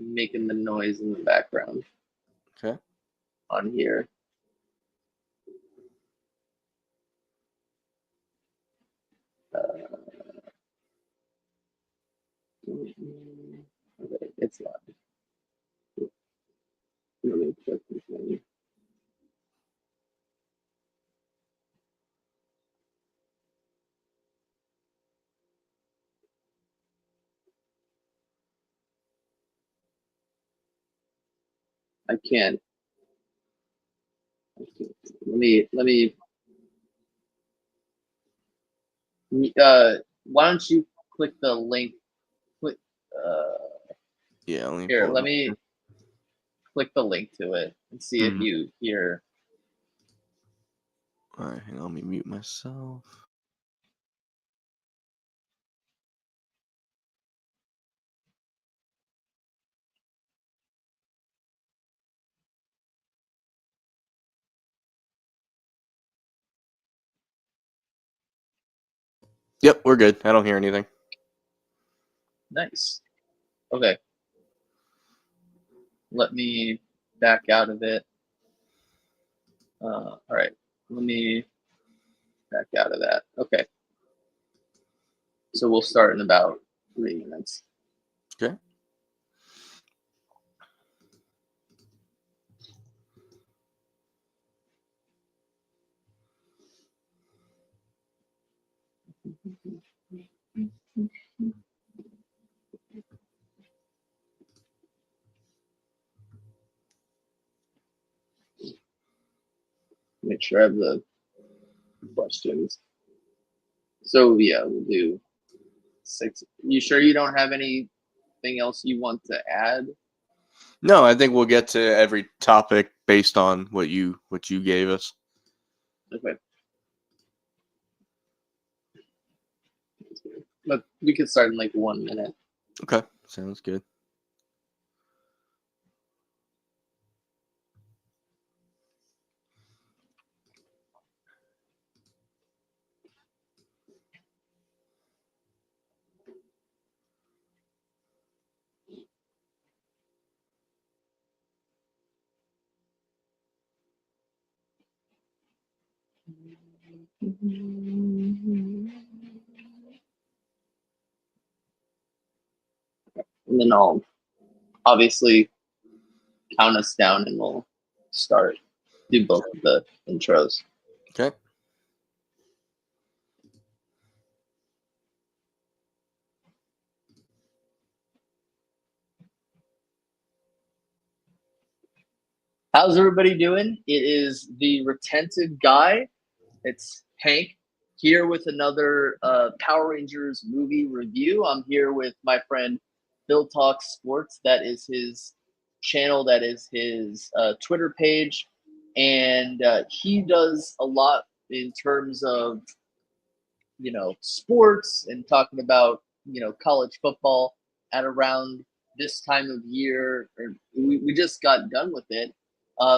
making the noise in the background. Okay. On here. Okay, it's live. Let me check this thing. I can't. Let me. Why don't you click the link? Click. Yeah. Here, let me click the link to it and see if you hear. All right, hang on, let me mute myself. Yep, we're good. I don't hear anything. Nice. Okay. Let me back out of it. All right. Let me back out of that. Okay. So we'll start in about 3 minutes. Okay. Make sure I have the questions. So yeah, we'll do 6. You sure you don't have anything else you want to add? No, I think we'll get to every topic based on what you gave us. Okay. But we can start in like 1 minute. Okay, sounds good. And then I'll obviously count us down and we'll start. Do both of the intros. Okay. How's everybody doing? It is the retentive guy. It's Hank here with another Power Rangers movie review. I'm here with my friend PhilTalksSports. That is his channel. That is his Twitter page, and he does a lot in terms of sports and talking about college football at around this time of year. Or we just got done with it.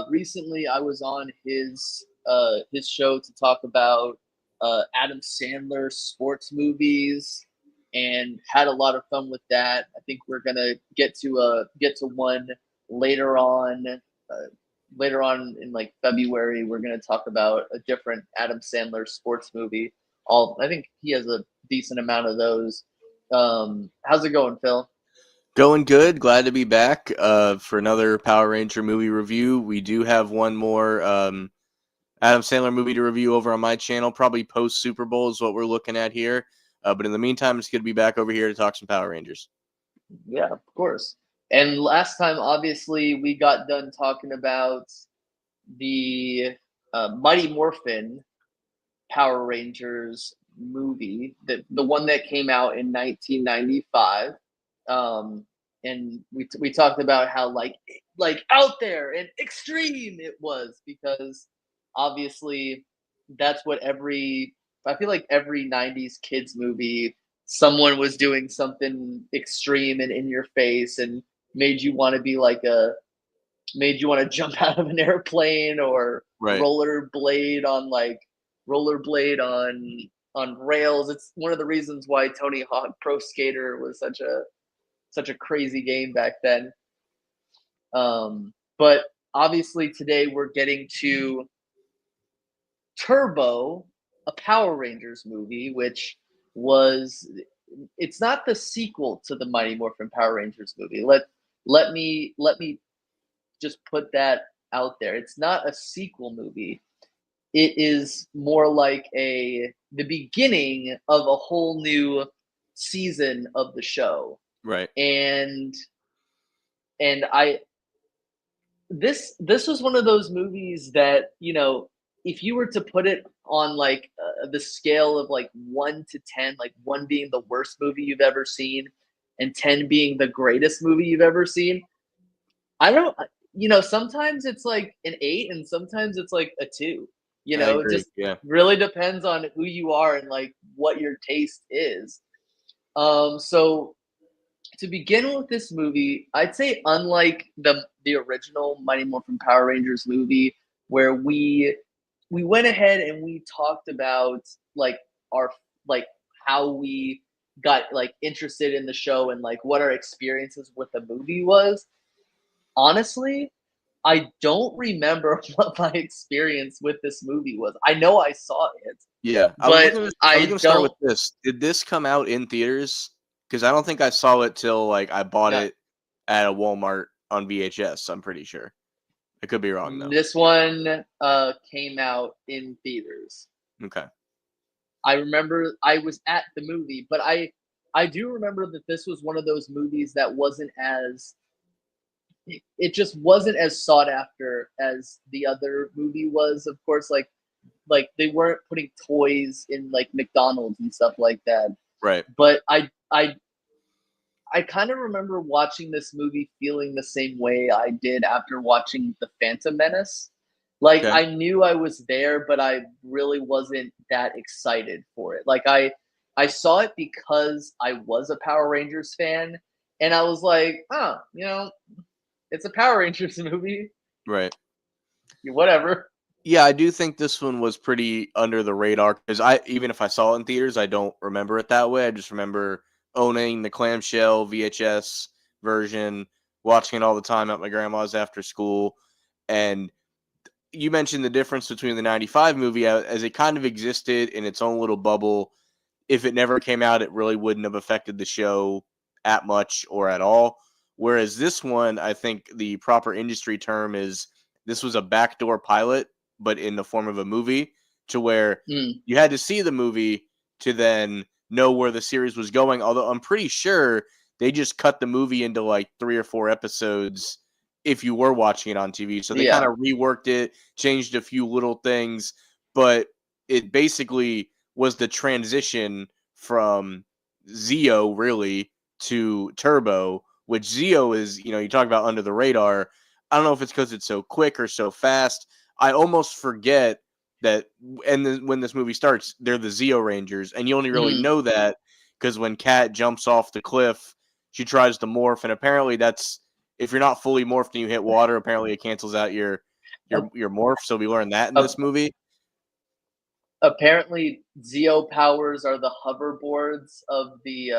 Recently, I was on his show to talk about Adam Sandler sports movies and had a lot of fun with that. I think we're gonna get to one later on. Later on in like February, we're gonna talk about a different Adam Sandler sports movie. I think he has a decent amount of those. How's it going, Phil? Going good. Glad to be back for another Power Ranger movie review. We do have one more Adam Sandler movie to review over on my channel. Probably post Super Bowl is what we're looking at here. But in the meantime, it's good to be back over here to talk some Power Rangers. Yeah, of course. And last time, obviously, we got done talking about the Mighty Morphin Power Rangers movie, the one that came out in 1995. And we talked about how like out there and extreme it was, because obviously that's what I feel like every 90s kids movie, someone was doing something extreme and in your face and made you want to be like made you want to jump out of an airplane or Right. rollerblade on rails. It's one of the reasons why Tony Hawk Pro Skater was such a crazy game back then. But obviously today we're getting to Turbo, a Power Rangers movie, which was it's not the sequel to the Mighty Morphin Power Rangers movie. Let me just put that out there. It's not a sequel movie. It is more like the beginning of a whole new season of the show. Right. And and I this was one of those movies that, if you were to put it on like the scale of like 1 to 10, like 1 being the worst movie you've ever seen and 10 being the greatest movie you've ever seen, I don't sometimes it's like an 8 and sometimes it's like a 2. I It agree. just Yeah. really depends on who you are and like what your taste is. So to begin with this movie, I'd say unlike the original Mighty Morphin Power Rangers movie, where we went ahead and we talked about like our like how we got like interested in the show and like what our experiences with the movie was. Honestly, I don't remember what my experience with this movie was. I know I saw it, Yeah. but I was I gonna start with don't. this. Did this come out in theaters? Because I don't think I saw it till like I bought Yeah, it at a Walmart on VHS. I'm pretty sure. I could be wrong though. this one came out in theaters. Okay. I remember I was at the movie, but I do remember that this was one of those movies that wasn't as it just wasn't as sought after as the other movie was. Of course, like they weren't putting toys in like McDonald's and stuff like that. Right. But I kind of remember watching this movie feeling the same way I did after watching The Phantom Menace. Like Okay. I knew I was there, but I really wasn't that excited for it. Like I saw it because I was a Power Rangers fan, and I was like, oh, it's a Power Rangers movie. Right. Whatever. Yeah, I do think this one was pretty under the radar because even if I saw it in theaters, I don't remember it that way. I just remember owning the clamshell VHS version, watching it all the time at my grandma's after school. And you mentioned the difference between the 95 movie as it kind of existed in its own little bubble. If it never came out, it really wouldn't have affected the show at much or at all. Whereas this one, I think the proper industry term is this was a backdoor pilot, but in the form of a movie, to where Mm, you had to see the movie to then know where the series was going. Although I'm pretty sure they just cut the movie into like 3 or 4 episodes if you were watching it on TV. So they kind yeah. of reworked it, changed a few little things, but it basically was the transition from Zeo really to Turbo, which Zeo is, you talk about under the radar. I don't know if it's because it's so quick or so fast. I almost forget that, and then when this movie starts, they're the Zeo Rangers, and you only really Mm. know that because when Kat jumps off the cliff, she tries to morph, and apparently that's if you're not fully morphed and you hit water, apparently it cancels out your A- your morph. So we learned that in a- this movie. Apparently Zeo powers are the hoverboards of the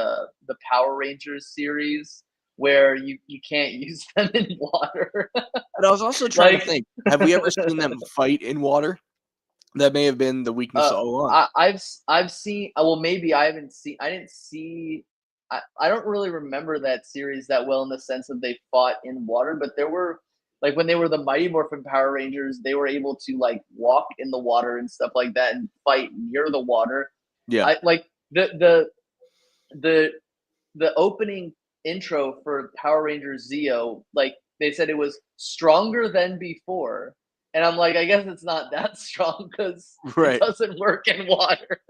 Power Rangers series where you can't use them in water. And I was also trying to Like think, have we ever seen them fight in water? That may have been the weakness all along. I've seen well maybe I didn't see I don't really remember that series that well in the sense that they fought in water, but there were like when they were the Mighty Morphin Power Rangers, they were able to like walk in the water and stuff like that and fight near the water. Yeah, I like the the opening intro for Power Rangers Zeo, like they said it was stronger than before. And I'm like, I guess it's not that strong because it right. doesn't work in water.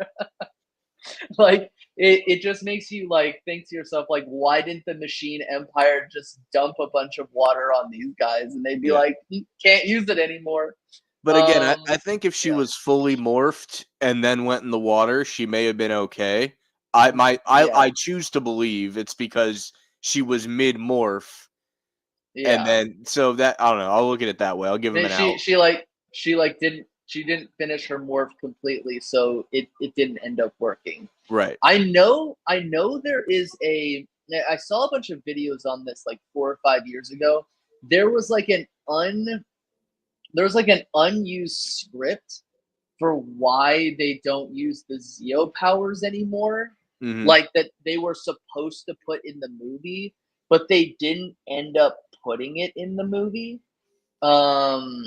Like it just makes you like think to yourself, like, why didn't the Machine Empire just dump a bunch of water on these guys and they'd be Yeah. like, can't use it anymore. But again, I think if she Yeah, was fully morphed and then went in the water, she may have been okay. I yeah, choose to believe it's because she was mid morph and yeah. then so that I don't know. I'll look at it that way. I'll give him Then an out. she didn't finish her morph completely, so it didn't end up working. Right. I know there is a I saw a bunch of videos on this like 4 or 5 years ago. there was like an unused script for why they don't use the Zeo powers anymore. Mm-hmm. Like that they were supposed to put in the movie, but they didn't end up putting it in the movie. Um,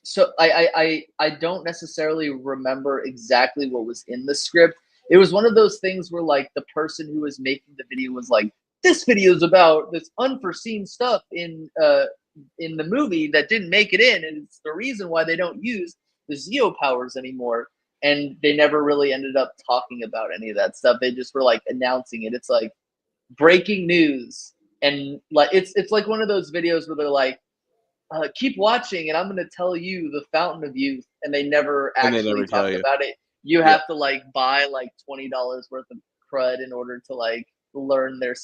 so I don't necessarily remember exactly what was in the script. It was one of those things where like the person who was making the video was like, "This video is about this unforeseen stuff in the movie that didn't make it in, and it's the reason why they don't use the Zeo powers anymore." And they never really ended up talking about any of that stuff. They just were like announcing it. It's like breaking news, and like it's like one of those videos where they're like, keep watching and I'm going to tell you the fountain of youth, and they never And they actually never tell talked you. about it. You Yeah. have to like buy like $20 worth of crud in order to like learn their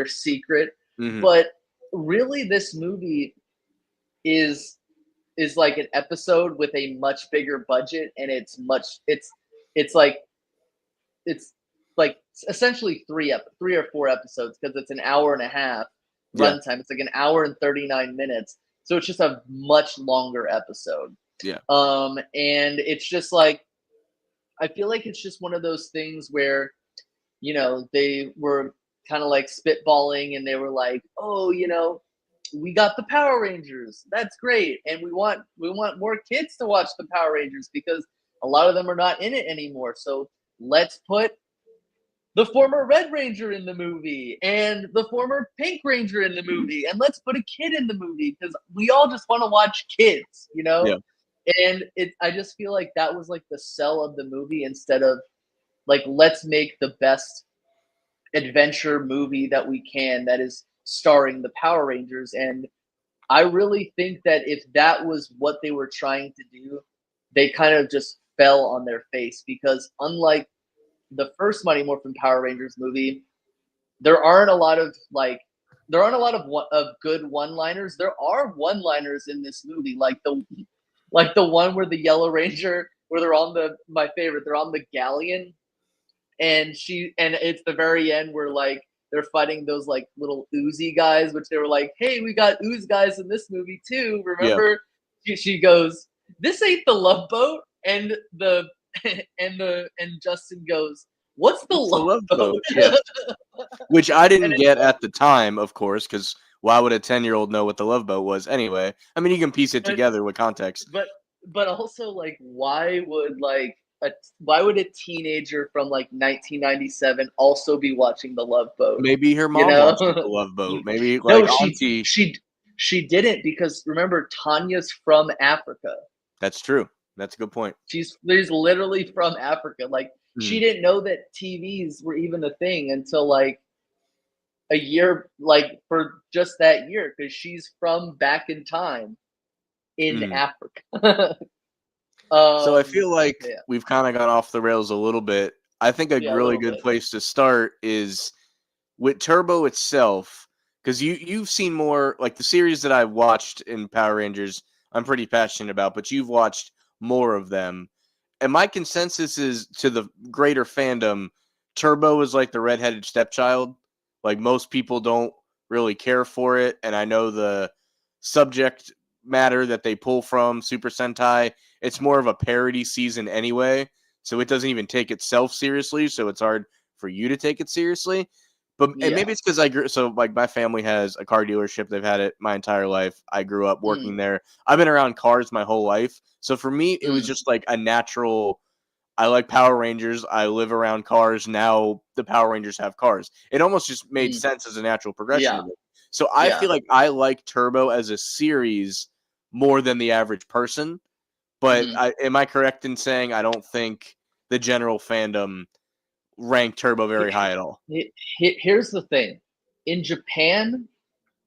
secret. Mm-hmm. But really this movie is is like an episode with a much bigger budget, and it's like it's like essentially three or four episodes, because it's an hour and a half Yeah. runtime. It's like an hour and 39 minutes. So it's just a much longer episode. Yeah. And it's just like, I feel like it's just one of those things where, they were kind of like spitballing, and they were like, oh, we got the Power Rangers. That's great. And we want more kids to watch the Power Rangers because a lot of them are not in it anymore. So let's put the former Red Ranger in the movie and the former Pink Ranger in the movie, and let's put a kid in the movie because we all just want to watch kids. Yeah. And I just feel like that was like the sell of the movie, instead of like, let's make the best adventure movie that we can that is starring the Power Rangers. And I really think that if that was what they were trying to do, they kind of just fell on their face, because unlike the first Mighty Morphin Power Rangers movie, there aren't a lot of of good one-liners. There are one-liners in this movie, like the one where the Yellow Ranger, where they're on my favorite, they're on the galleon, and it's the very end where like they're fighting those like little Uzi guys, which they were like, "Hey, we got ooze guys in this movie too. Yeah. Remember?" She goes, "This ain't the Love Boat," and the and Justin goes, "What's the It's the Love Love Boat?" Boat. Yeah. Which I And didn't it's get like, at the time, of course, because why would a 10-year-old know what the Love Boat was anyway? I mean, you can piece it but together with context. but but also like, why would a teenager from like 1997 also be watching the Love Boat? Maybe her You mom watches know? the Love Boat. Maybe like No, Auntie. she didn't, because remember, Tanya's from Africa. That's true. That's a good point. She's literally from Africa. Like, she Mhm. didn't know that TVs were even a thing until like a year, like for just that year, because she's from back in time in Mhm. Africa. So I feel like Yeah, we've kind of gone off the rails a little bit. I think a yeah, a really little good bit. place to start is with Turbo itself, because you've seen more like the series that I've watched in Power Rangers. I'm pretty passionate about, but you've watched more of them, and my consensus is to the greater fandom, Turbo is like the redheaded stepchild. Like most people don't really care for it, and I know the subject matter that they pull from Super Sentai, it's more of a parody season anyway, so it doesn't even take itself seriously, so it's hard for you to take it seriously. But and Yeah. maybe it's because I grew so like my family has a car dealership. They've had it my entire life. I grew up working Mm, there. I've been around cars my whole life. So for me, it was mm, just like a natural. I like Power Rangers. I live around cars. Now the Power Rangers have cars. It almost just made mm. sense as a natural progression to Yeah, me. So I yeah. feel like I like Turbo as a series more than the average person. But Mhm. am I correct in saying I don't think the general fandom ranked Turbo very high at all? Here's the thing. In Japan,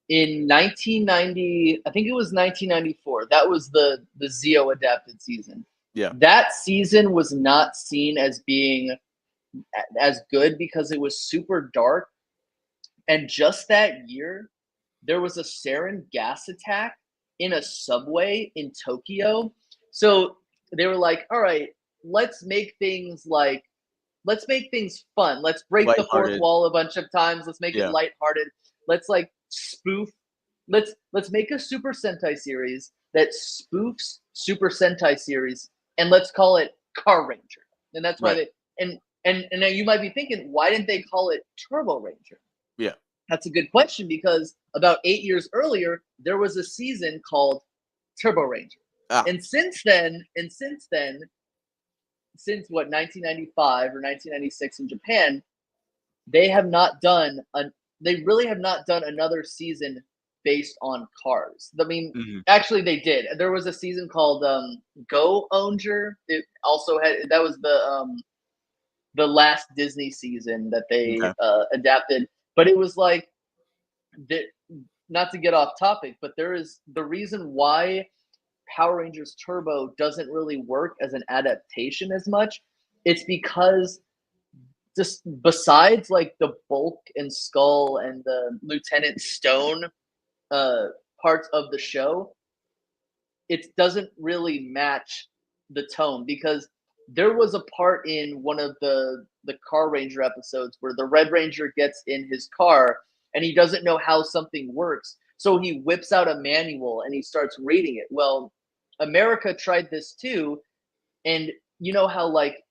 in 1990, I think it was 1994, that was the Zeo adapted season. Yeah. That season was not seen as being as good because it was super dark. And just that year, there was a sarin gas attack in a subway in Tokyo. So they were like, all right, let's make things like let's make things fun. Let's break the fourth Lighthearted. wall a bunch of times. Let's make it Yeah. lighthearted. Let's like spoof, let's make a Super Sentai series that spoofs Super Sentai series, and let's call it Car Ranger. And that's why Right. they and now you might be thinking, why didn't they call it Turbo Ranger? Yeah. That's a good question, because about 8 years earlier, there was a season called Turbo Ranger. Ah. And since what, 1995 or 1996 in Japan, they have not done they really have not done another season based on cars. I mean, Mhm. actually they did. There was a season called Go Onger. It also had, that was the last Disney season that they Okay. adapted, but it was like the, not to get off topic, but there is the reason why Power Rangers Turbo doesn't really work as an adaptation as much. It's because, just besides like the Bulk and Skull and the Lieutenant Stone uh, parts of the show, it doesn't really match the tone, because there was a part in one of the Car Ranger episodes where the Red Ranger gets in his car and he doesn't know how something works. So he whips out a manual and he starts reading it. Well, America tried this too, and you know how like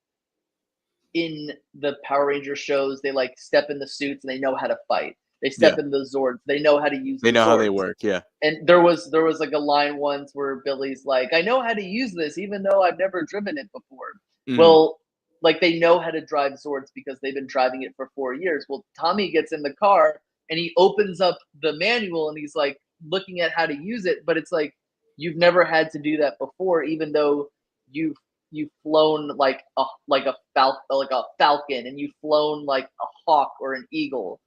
in the Power Ranger shows, they like step in the suits and they know how to fight. They Yeah. step in the Zords, they know how to use They the know how they Zords. work. Yeah. And there was like a line once where Billy's like, "I know how to use this, even though I've never driven it before." Mhm. Well, like they know how to drive Zords because they've been driving it for 4 years. Well, Tommy gets in the car and he opens up the manual and he's like looking at how to use it, but it's like you've never had to do that before, even though you've flown like a falcon, and you've flown like a hawk or an eagle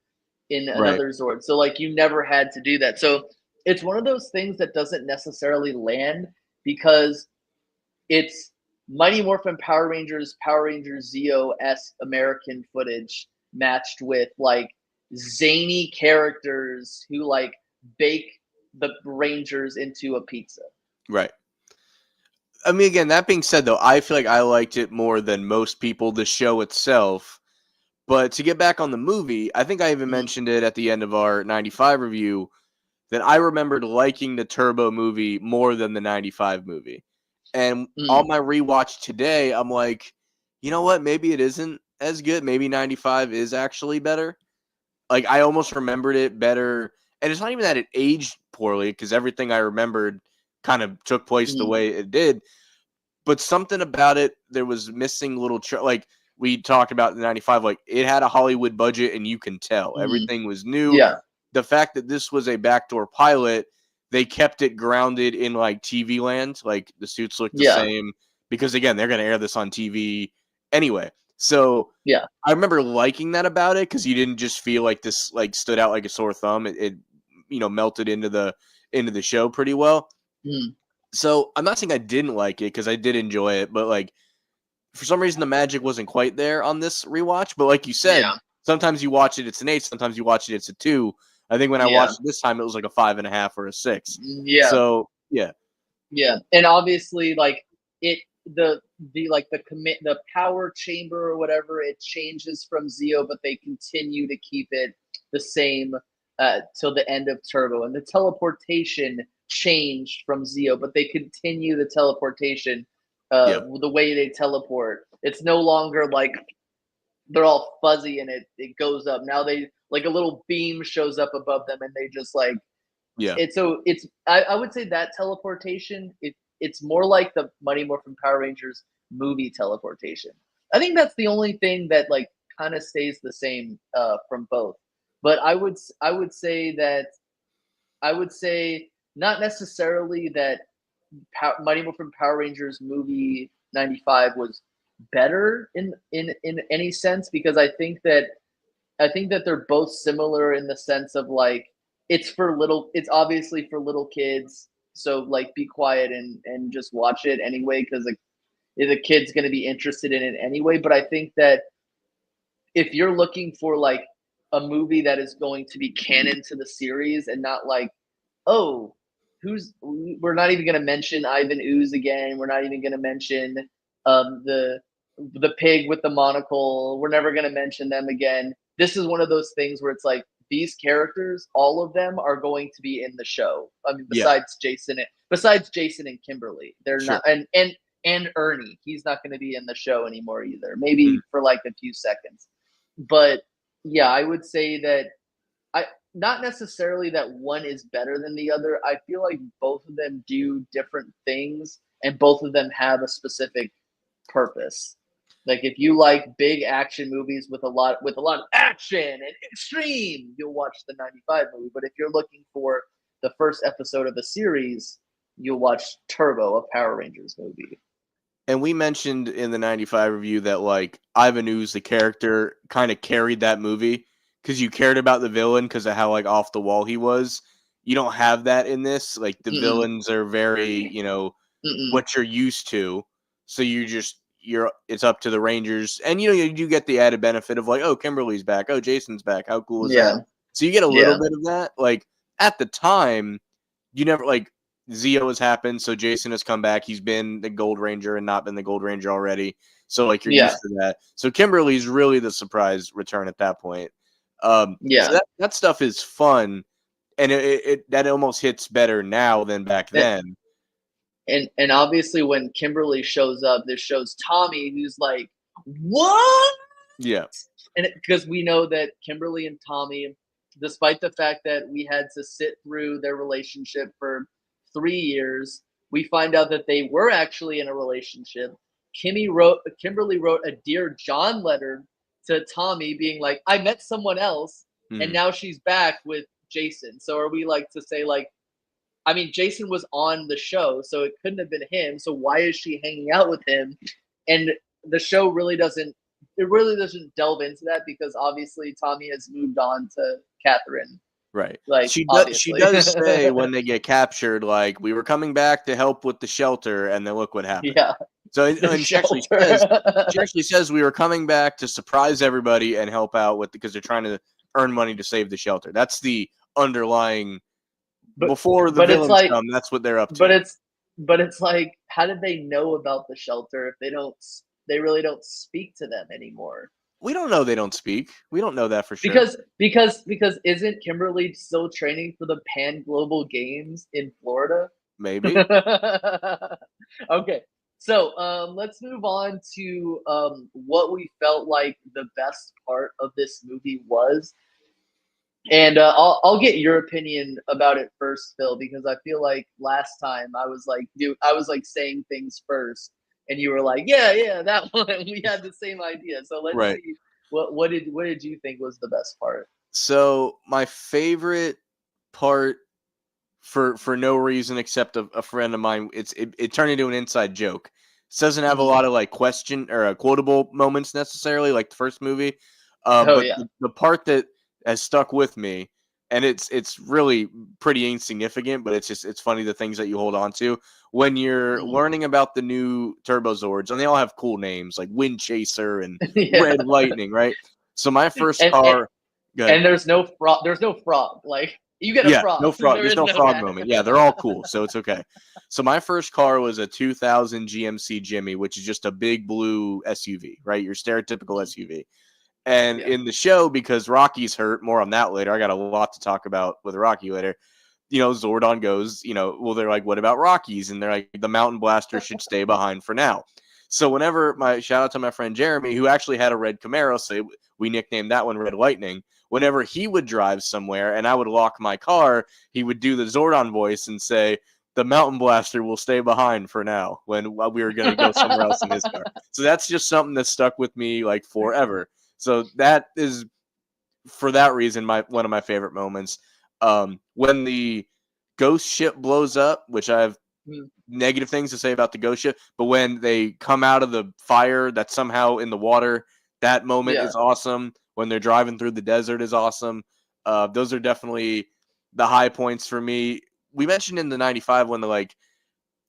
in Right. another Zord. So like you never had to do that. So it's one of those things that doesn't necessarily land, because it's Mighty Morphin Power Rangers Zeo esque American footage matched with like zany characters who like bake the Rangers into a pizza. Right. I mean, again, that being said, though, I feel like I liked it more than most people, the show itself. But to get back on the movie, I think I even Mm, mentioned it at the end of our 95 review that I remembered liking the Turbo movie more than the 95 movie. And on mm, my rewatch today, I'm like, you know what? Maybe it isn't as good. Maybe 95 is actually better. Like, I almost remembered it better. And it's not even that it aged poorly, because everything I remembered kind of took place the mm, way it did. But something about it, there was missing little like we talked about in 95, like it had a Hollywood budget and you can tell mm. everything was new. Yeah, The fact that this was a backdoor pilot, they kept it grounded in like TV land, like the suits look the yeah, same, because again, they're going to air this on TV anyway. So yeah. I remember liking that about it, because you didn't just feel like this like stood out like a sore thumb. It melted into the show pretty well. Mm, So I'm not saying I didn't like it, because I did enjoy it, but like for some reason the magic wasn't quite there on this rewatch. But like you said, yeah, sometimes you watch it, it's an 8. Sometimes you watch it, it's a 2. I think when I yeah, watched it this time, it was like a 5.5 or a 6. yeah. So yeah, Yeah, and obviously, like it, the like the power chamber or whatever, it changes from Zeo, but they continue to keep it the same till the end of Turbo, and the teleportation changed from Zeo, but they continue the teleportation, yeah, the way they teleport. It's no longer like they're all fuzzy and it goes up. Now they like a little beam shows up above them, and they just like yeah, it's I would say that teleportation it's more like the Mighty Morphin Power Rangers movie teleportation. I think that's the only thing that like kind of stays the same from both. But I would say not necessarily that Mighty Morphin Power Rangers movie 95 was better in any sense, because I think that they're both similar in the sense of like it's obviously for little kids, so like be quiet and just watch it anyway, because like the kid's going to be interested in it anyway. But I think that if you're looking for like a movie that is going to be canon to the series, and not like, oh, we're not even going to mention Ivan Ooze again, we're not even going to mention um the the pig with the monocle, we're never going to mention them again. This is one of those things where it's like, these characters, all of them are going to be in the show. I mean, Yeah, besides Jason and Kimberly, they're sure. not, and Ernie, he's not going to be in the show anymore either. Mm. Maybe for like a few seconds, but yeah, I would say that I not necessarily that one is better than the other. I feel like both of them do different things, and both of them have a specific purpose. Like if you like big action movies with a lot of action and extreme, you'll watch the 95 movie. But if you're looking for the first episode of a series, you'll watch Turbo, a Power Rangers movie. And we mentioned in the 95 review that, like, Ivan Ooze, the character, kind of carried that movie because you cared about the villain because of how, like, off the wall he was. You don't have that in this. Like, the Mm-mm, villains are very, mm-mm. what you're used to. So it's up to the Rangers. And, you do get the added benefit of, like, oh, Kimberly's back. Oh, Jason's back. How cool is that? Yeah, So you get a little yeah, bit of that. Like, at the time, you never, like, Zeo has happened, so Jason has come back. He's been the Gold Ranger and not been the Gold Ranger already. So, like, you're yeah, used to that. So Kimberly's really the surprise return at that point. So yeah. that stuff is fun, and that almost hits better now than back And, then. and obviously when Kimberly shows up, this shows Tommy who's like, what? Yeah. And because we know that Kimberly and Tommy, despite the fact that we had to sit through their relationship for 3 years, we find out that they were actually in a relationship. Kimberly wrote a Dear John letter to Tommy being like, I met someone else and Mhm. now she's back with Jason. So are we like to say like, I mean, Jason was on the show, so it couldn't have been him. So why is she hanging out with him? And the show really doesn't delve into that because obviously Tommy has moved on to Catherine. Right. Like She obviously, does say when they get captured, like, we were coming back to help with the shelter, and then look what happened. yeah, So, the and shelter. she actually says we were coming back to surprise everybody and help out because they're trying to earn money to save the shelter. That's the underlying but before the but it's villains like, come. That's what they're up but to. it's like, how did they know about the shelter if they don't? They really don't speak to them anymore. We don't know they don't speak. We don't know that for sure. Because isn't Kimberly still training for the Pan Global Games in Florida? Maybe. Okay, so let's move on to what we felt like the best part of this movie was, and I'll get your opinion about it first, Phil, because I feel like last time I was like saying things first, and you were like, yeah, that one. We had the same idea, so let's Right. see what did you think was the best part? So my favorite part for no reason except a friend of mine. It turned into an inside joke. This doesn't have a Mhm. lot of, like, question or quotable moments necessarily, like the first movie. Oh But yeah. the part that has stuck with me, and it's really pretty insignificant, but it's funny the things that you hold on to when you're Mhm. learning about the new Turbozords, and they all have cool names like Wind Chaser and Yeah. Red Lightning, right? So my first And, and car, good. and there's no frog. There's no frog. Like you get a Yeah, no frog. frog. There There's is no no frog that. moment. Yeah, they're all cool, so it's okay. So my first car was a 2000 GMC Jimmy, which is just a big blue SUV, right? Your stereotypical SUV. And Yeah. in the show, because Rocky's hurt, more on that later. I got a lot to talk about with Rocky later. Zordon goes, well, they're like, what about Rockies? And they're like, the Mountain Blaster should stay behind for now. So whenever shout out to my friend Jeremy, who actually had a red Camaro, so we nicknamed that one Red Lightning. Whenever he would drive somewhere and I would lock my car, he would do the Zordon voice and say, the Mountain Blaster will stay behind for now while we were going to go somewhere else in his car. So that's just something that stuck with me like forever. So that is, for that reason, one of my favorite moments. When the ghost ship blows up, which I have Mm, negative things to say about the ghost ship, but when they come out of the fire that's somehow in the water, that moment yeah. is awesome. When they're driving through the desert is awesome. Those are definitely the high points for me. We mentioned in the 95 when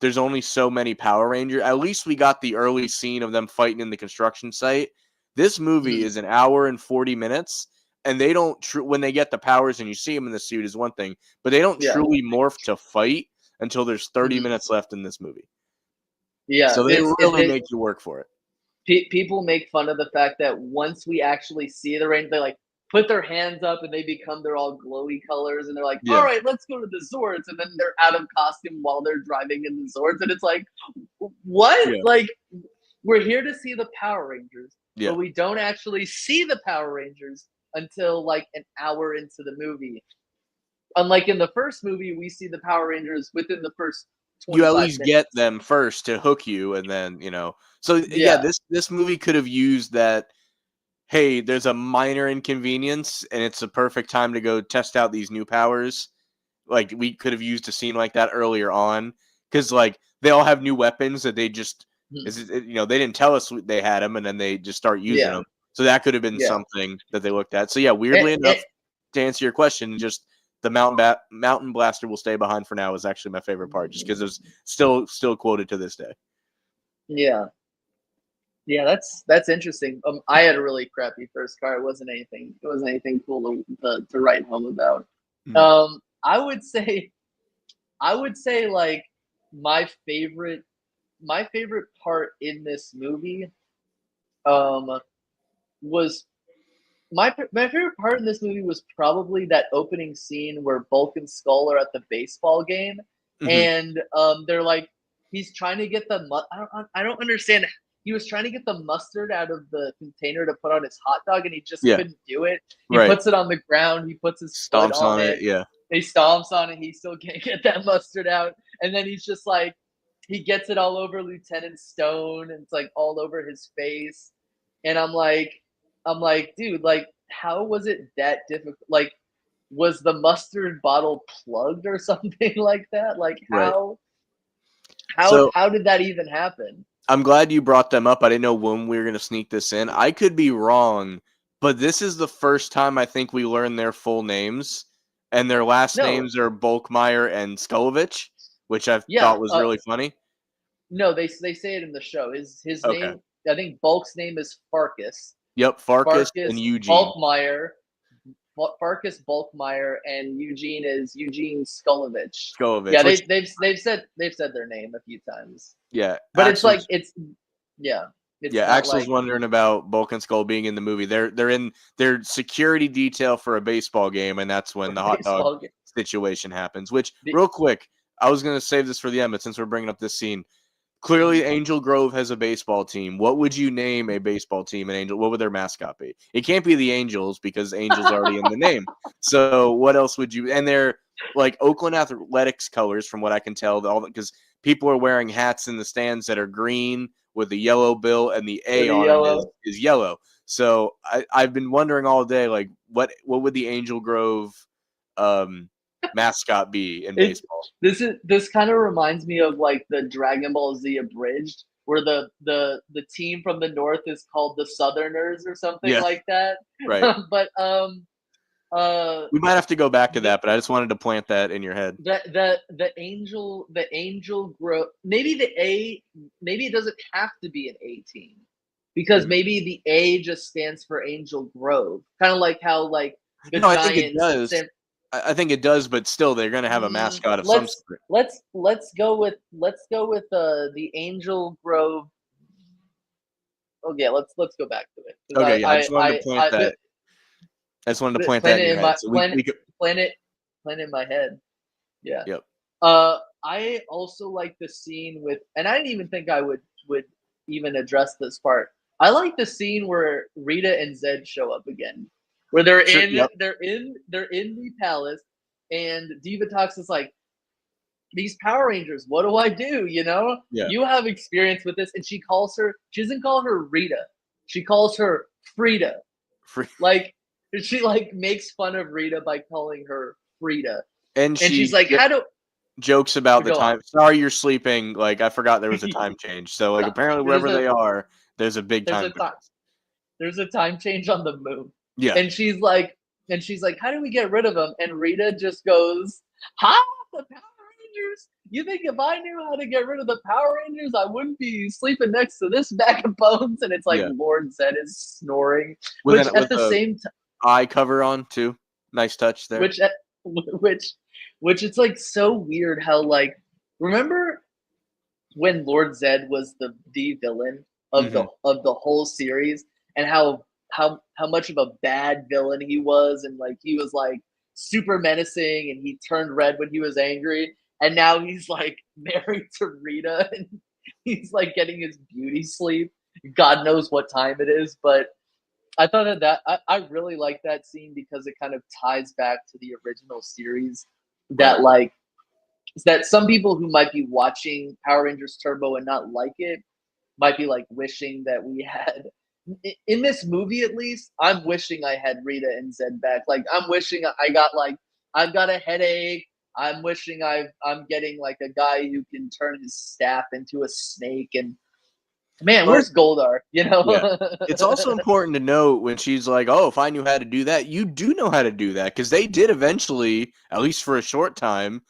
there's only so many Power Rangers. At least we got the early scene of them fighting in the construction site. This movie Mhm. is an hour and 40 minutes, and they don't when they get the powers and you see them in the suit is one thing, but they don't Yeah. truly morph to fight until there's 30 Mhm. minutes left in this movie. Yeah. So they really make you work for it. People make fun of the fact that once we actually see the rain, they're like, put their hands up and they become their all glowy colors and they're like, all Yeah. right, let's go to the Zords. And then they're out of costume while they're driving in the Zords. And it's like, what? Yeah. Like, we're here to see the Power Rangers, Yeah. but we don't actually see the Power Rangers until like an hour into the movie. Unlike in the first movie, we see the Power Rangers within the first You at 25 least get minutes. them first to hook you, and then So yeah, Yeah. this movie could have used that. Hey, there's a minor inconvenience, and it's a perfect time to go test out these new powers. Like we could have used a scene like that earlier on, because like they all have new weapons that they just they didn't tell us they had them, and then they just start using Yeah. them. So that could have been Yeah. something that they looked at. So yeah, And, weirdly enough, to answer your question, just the mountain blaster will stay behind for now is actually my favorite part, just because it's still quoted to this day. yeah. Yeah, that's interesting. I had a really crappy first car. It wasn't anything. It wasn't anything cool to write home about. Mm. I would say, like my favorite, part in this movie, was my favorite part in this movie was probably that opening scene where Bulk and Skull are at the baseball game, Mhm. and they're like, he's trying to get I don't understand. He was trying to get the mustard out of the container to put on his hot dog, and he just Yeah, couldn't do it. He right. puts it on the ground. He puts his foot Stomps on on it. it. Yeah, He stomps on it. He still can't get that mustard out, and then he's just like, he gets it all over Lieutenant Stone, and it's like all over his face, and I'm like, dude, like, how was it that difficult? Like, was the mustard bottle plugged or something like that? Like, right. how So how did that even happen? I'm glad you brought them up. I didn't know when we were going to sneak this in. I could be wrong, but this is the first time I think we learned their full names, and their last No, names are Bulkmeyer and Skulovich, which I yeah, thought was really funny. no, they say it in the show. His Okay. name, I think Bulk's name is Farkas. Yep, Farkas and Farkas Eugene Bulkmeyer, Farkas Bulkmeyer, and Eugene is Eugene Skulovich. Skulovich, Yeah, which they've said their name a few times, yeah, but it's like yeah, Yeah, it's not Axel's like wondering about Bulk and Skull being in the movie. They're in their security detail for a baseball game, and that's when for the a hot dog baseball game. situation happens. Which, real quick, I was gonna save this for the end, but since we're bringing up this scene, clearly Angel Grove has a baseball team. What would you name a baseball team in Angel? What would their mascot be? It can't be the Angels because Angel's already in the name. So what else would you? And they're like Oakland Athletics colors, from what I can tell. All because people are wearing hats in the stands that are green with the yellow bill, and the With A a on them yellow. is yellow. So I've been wondering all day, like what would the Angel Grove um, mascot be in It baseball? this kind of reminds me of like the Dragon Ball Z abridged, where the team from the north is called the Southerners or something Yeah, like that. right. But uh We might have to go back to the that, but I just wanted to plant that in your head. the angel growth, maybe it doesn't have to be an A team, because Mm. maybe the A just stands for Angel Grove, kind of like how like the No, I think it Giants does. I think it does, but still, they're going to have a mascot of some let's sort. let's go with the Angel Grove. Okay, let's go back to it, Okay, because yeah, I just wanted to plant that. I just wanted to plant that plan in it your in head. my So we could. plan it in my head. Yeah. Yep. I also like the scene with, and I didn't even think I would even address this part. I like the scene where Rita and Zed show up again, where they're Sure. in Yep. they're in the palace, and Divatox is like, these Power Rangers, what do I do? Yeah. You have experience with this, and she doesn't call her Rita, she calls her Frida. Free. Like, she like makes fun of Rita by calling her Frida, And and she's she like, how do jokes about the go on? time. Sorry, you're sleeping. Like I forgot there was a time change. So like apparently There's wherever a they are, there's a big there's time a time difference. there's a time change on the moon, Yeah. and she's like, how do we get rid of them? And Rita just goes, "Huh? The Power Rangers? You think if I knew how to get rid of the Power Rangers, I wouldn't be sleeping next to this bag of bones?" And it's like Yeah. Lord Zed is snoring, With which an at with the a same time, eye cover on too. Nice touch there. which it's like so weird how, like, remember when Lord Zed was the villain of the Hmm. of the whole series, and how how much of a bad villain he was, and like he was like super menacing, and he turned red when he was angry, and now he's like married to Rita, and he's like getting his beauty sleep. God knows what time it is, but I thought I really like that scene because it kind of ties back to the original series. Right. That like that some people who might be watching Power Rangers Turbo and not like it might be like wishing that we had in this movie. At least I'm wishing I had Rita and Zed back. Like I'm wishing I got like I've got a headache. I'm wishing I'm getting like a guy who can turn his staff into a snake. And man, But where's Goldar? You yeah, know? it's also important to note when she's like, "Oh, if I knew how to do that," you do know how to do that because they did eventually, at least for a short time,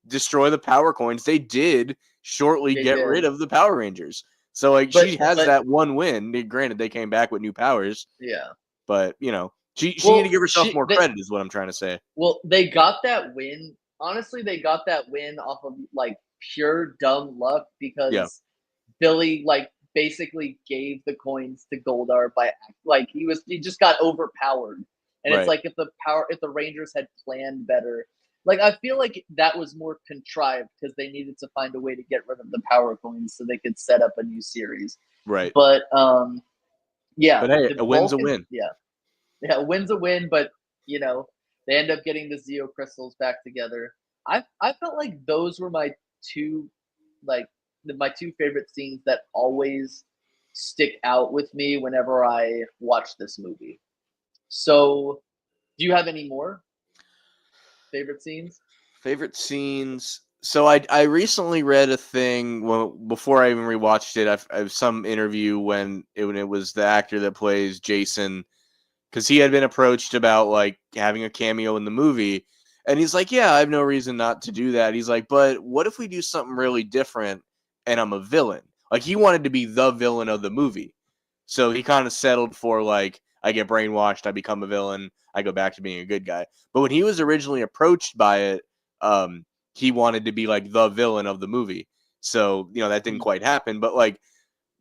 destroy the power coins. They did shortly They get rid did, of the Power Rangers. So like but she has but that one win. Granted, they came back with new powers, yeah. but you know she need to Well, give herself more credit. Is what I'm trying to say. they got that win. Honestly, they got that win off of like pure dumb luck Yeah. because Billy like basically gave the coins to Goldar by like he just got overpowered. And it's Right. like if the Rangers had planned better, like I feel like that was more contrived because they needed to find a way to get rid of the power coins so they could set up a new series. Right. But yeah, But hey, the a win's Bulk a and win. yeah, a win's a win, but you know, they end up getting the Zeo crystals back together. I felt like those were my two like my two favorite scenes that always stick out with me whenever I watch this movie. So, do you have any more favorite scenes? Favorite scenes. So I recently read a thing before I even rewatched it. I've some interview when it was the actor that plays Jason because he had been approached about like having a cameo in the movie, and he's like, "Yeah, I have no reason not to do that." He's like, "But what if we do something really different and I'm a villain?" Like he wanted to be the villain of the movie, so he kind of settled for like I get brainwashed, I become a villain, I go back to being a good guy. But when he was originally approached by it, um, he wanted to be like the villain of the movie. So that didn't Mm, quite happen. But like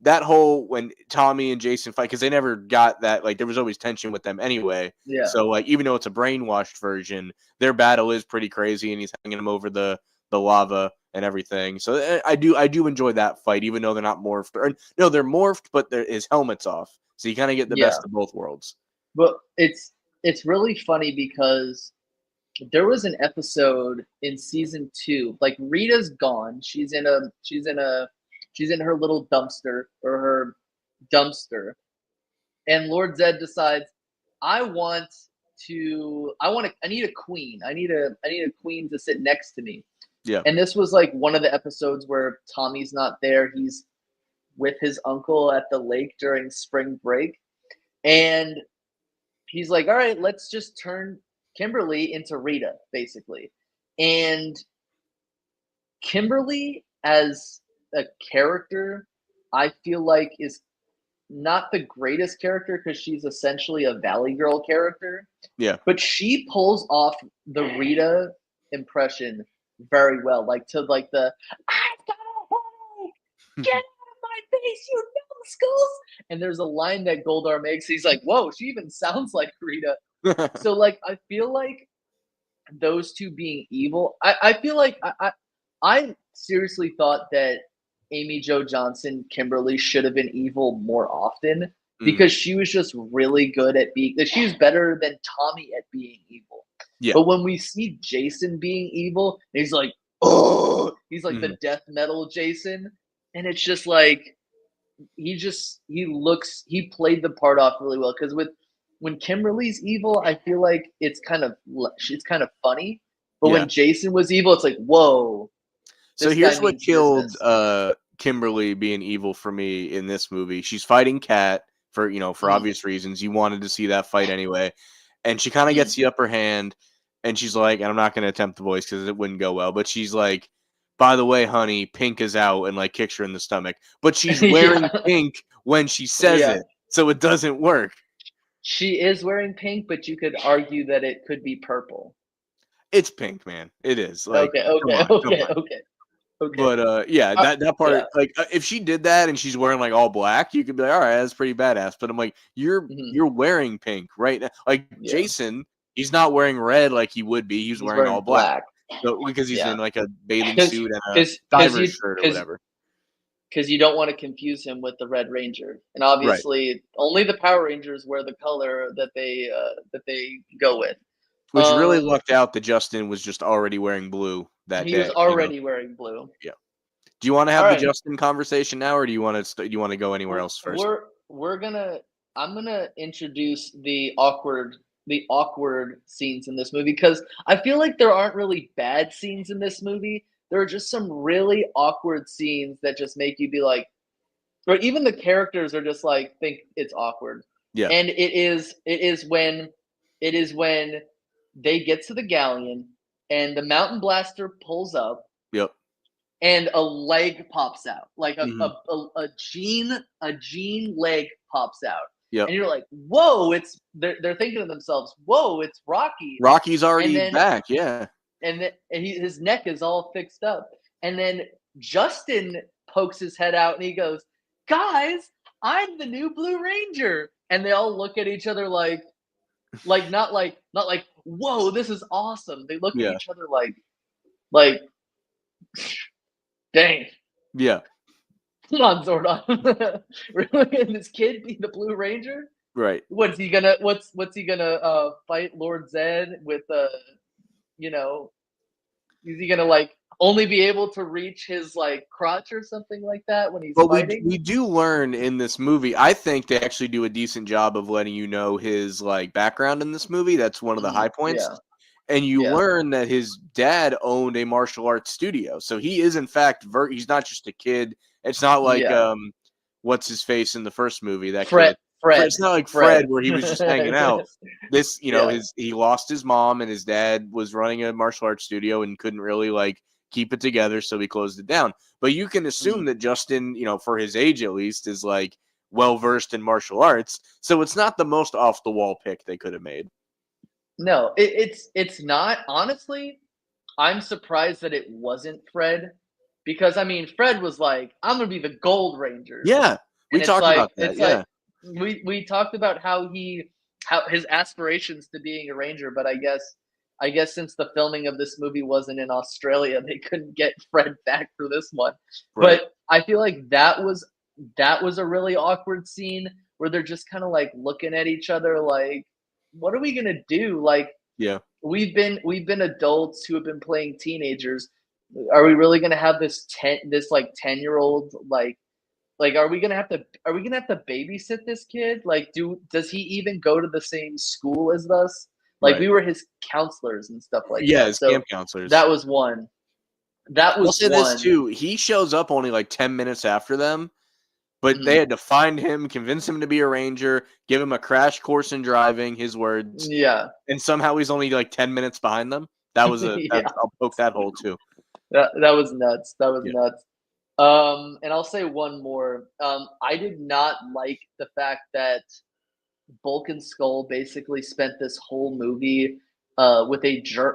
that whole when Tommy and Jason fight because they never got that like there was always tension with them anyway. yeah, So like even though it's a brainwashed version, their battle is pretty crazy, and he's hanging him over the lava and everything. So I do enjoy that fight, even though they're not morphed. Or, no, they're morphed, but his helmet's off, so you kind of get the yeah. best of both worlds. But it's really funny because there was an episode in season two. Like Rita's gone. She's in her little dumpster or her dumpster, and Lord Zed decides, I need a queen. I need a queen to sit next to me. Yeah, And this was like one of the episodes where Tommy's not there. He's with his uncle at the lake during spring break. And he's like, all right, let's just turn Kimberly into Rita, basically. And Kimberly as a character, I feel like is not the greatest character because she's essentially a Valley Girl character, yeah. but she pulls off the Rita impression very well. Like to like the I've got a headache, get out of my face, you numbskulls. And there's a line that Goldar makes. He's like, "Whoa, she even sounds like Rita." So like, I feel like those two being evil. I feel like I seriously thought that Amy Jo Johnson, Kimberly should have been evil more often Mhm. because she was just really good at being. She was better than Tommy at being evil. Yeah. But when we see Jason being evil, he's like, oh, he's like the Mhm. death metal Jason, and it's just like he played the part off really well because with when Kimberly's evil, I feel like it's kind of funny, but Yeah. when Jason was evil, it's like whoa, So this guy here's what means killed business. Kimberly being evil for me in this movie. She's fighting Kat for Mm, obvious reasons. You wanted to see that fight anyway. And she kind of mm. gets the upper hand and she's like, and I'm not going to attempt the voice cuz it wouldn't go well, but she's like, "By the way, honey, pink is out," and like kicks her in the stomach. But she's wearing Yeah, pink when she says yeah. it. So it doesn't work. She is wearing pink, but you could argue that it could be purple. It's pink, man. It is. Like, Okay, come okay, on. Come okay, on. okay. Okay. But yeah, that Yeah. part, like, if she did that and she's wearing like all black, you could be like, all right, that's pretty badass. But I'm like, Mhm. you're wearing pink right now. Like Yeah. Jason, he's not wearing red like he would be. He's He's wearing wearing all black. black. So because he's Yeah. in like a bathing Because suit and a because diver's you shirt or because whatever. because you don't want to confuse him with the Red Ranger, and Right. obviously only the Power Rangers wear the color that they go with. Which really Um, lucked out that Justin was just already wearing blue that he was day, you know? already wearing blue. Yeah. Do you wanna All have the right, Justin conversation now, or do you wanna go anywhere else first? we're gonna I'm gonna introduce the awkward scenes in this movie because I feel like there aren't really bad scenes in this movie. There are just some really awkward scenes that just make you be like, or even the characters are just like think it's awkward. Yeah. And it is when they get to the galleon and the mountain blaster pulls up Yep. and a leg pops out, like a a, Mhm. a, a jean leg pops out, Yep. and you're like, whoa! They're thinking to themselves, whoa, it's Rocky, Rocky's and already then back, yeah. his neck is all fixed up, and then Justin pokes his head out and he goes, guys, I'm the new Blue Ranger, and they all look at each other like not like whoa, this is awesome. They look at Yeah. each other like dang. Yeah. Come on, Zordon. Really? Can this kid be the Blue Ranger? Right. What's he gonna fight Lord Zed with you know, is he gonna like only be able to reach his like crotch or something like that when he's But fighting? we do learn in this movie. I think they actually do a decent job of letting you know his like background in this movie. That's one of the high points. Yeah, And you yeah, learn that his dad owned a martial arts studio. So he is in fact he's not just a kid. It's not like yeah. what's his face in the first movie, that Fred, kid. Fred, It's not like Fred Fred. where he was just hanging out. This, Yeah. his he lost his mom and his dad was running a martial arts studio and couldn't really like keep it together, so he closed it down. But you can assume Mhm. that Justin, for his age at least, is like well versed in martial arts. So it's not the most off the wall pick they could have made. No, it's not. Honestly, I'm surprised that it wasn't Fred, because I mean, Fred was like, "I'm gonna be the Gold Ranger," Yeah. We and it's talked like about that. it's like Yeah. we talked about how his aspirations to being a ranger, but I guess since the filming of this movie wasn't in Australia, they couldn't get Fred back for this one. Right. But I feel like that was a really awkward scene where they're just kind of like looking at each other like, what are we gonna do? Like, Yeah. we've been adults who have been playing teenagers. Are we really gonna have this like 10-year-old like are we gonna have to babysit this kid? Like, does he even go to the same school as us? Like, Right. we were his counselors and stuff like Yeah, that. as So camp counselors. that was one. That I'll was say this one. too, he shows up only like 10 minutes after them, but they Mhm. had to find him, convince him to be a ranger, give him a crash course in driving, his words, Yeah. and somehow he's only like 10 minutes behind them. Yeah. I'll poke that hole too. That was nuts. That was Yeah. nuts. And I'll say one more. I did not like the fact that Bulk and Skull basically spent this whole movie with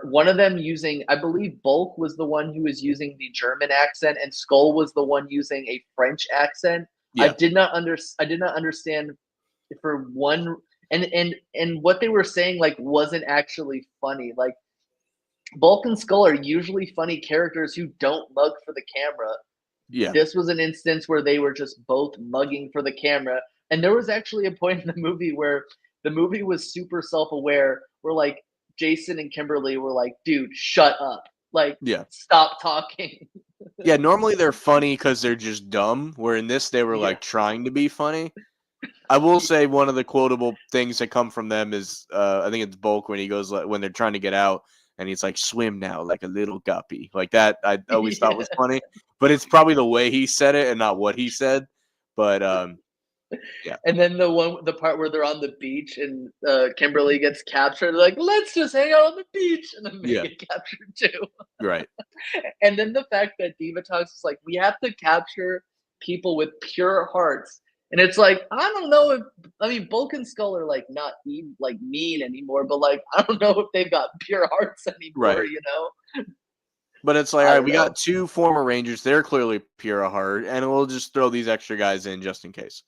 one of them using, I believe Bulk was the one who was using the German accent and Skull was the one using a French accent. Yeah. I did not understand for one, and what they were saying like wasn't actually funny. Like, Bulk and Skull are usually funny characters who don't mug for the camera. Yeah. This was an instance where they were just both mugging for the camera. And there was actually a point in the movie where the movie was super self-aware, where like Jason and Kimberly were like, dude, shut up. Like, Yeah. stop talking. Yeah, normally they're funny because they're just dumb, where in this they were Yeah. like trying to be funny. I will say one of the quotable things that come from them is I think it's Bulk when he goes like, when they're trying to get out and he's like swim now like a little guppy. Like that I always thought Yeah. was funny, but it's probably the way he said it and not what he said. But yeah. And then the part where they're on the beach and Kimberly gets captured, they're like, let's just hang out on the beach, and then they Yeah. get captured too. Right. And then the fact that Diva Talks is like, we have to capture people with pure hearts. And it's like, I don't know if, I mean, Bulk and Skull are like not like mean anymore, but like, I don't know if they've got pure hearts anymore, Right. you know? But it's like, all I right, don't we know. got 2 former Rangers. They're clearly pure of heart, and we'll just throw these extra guys in just in case.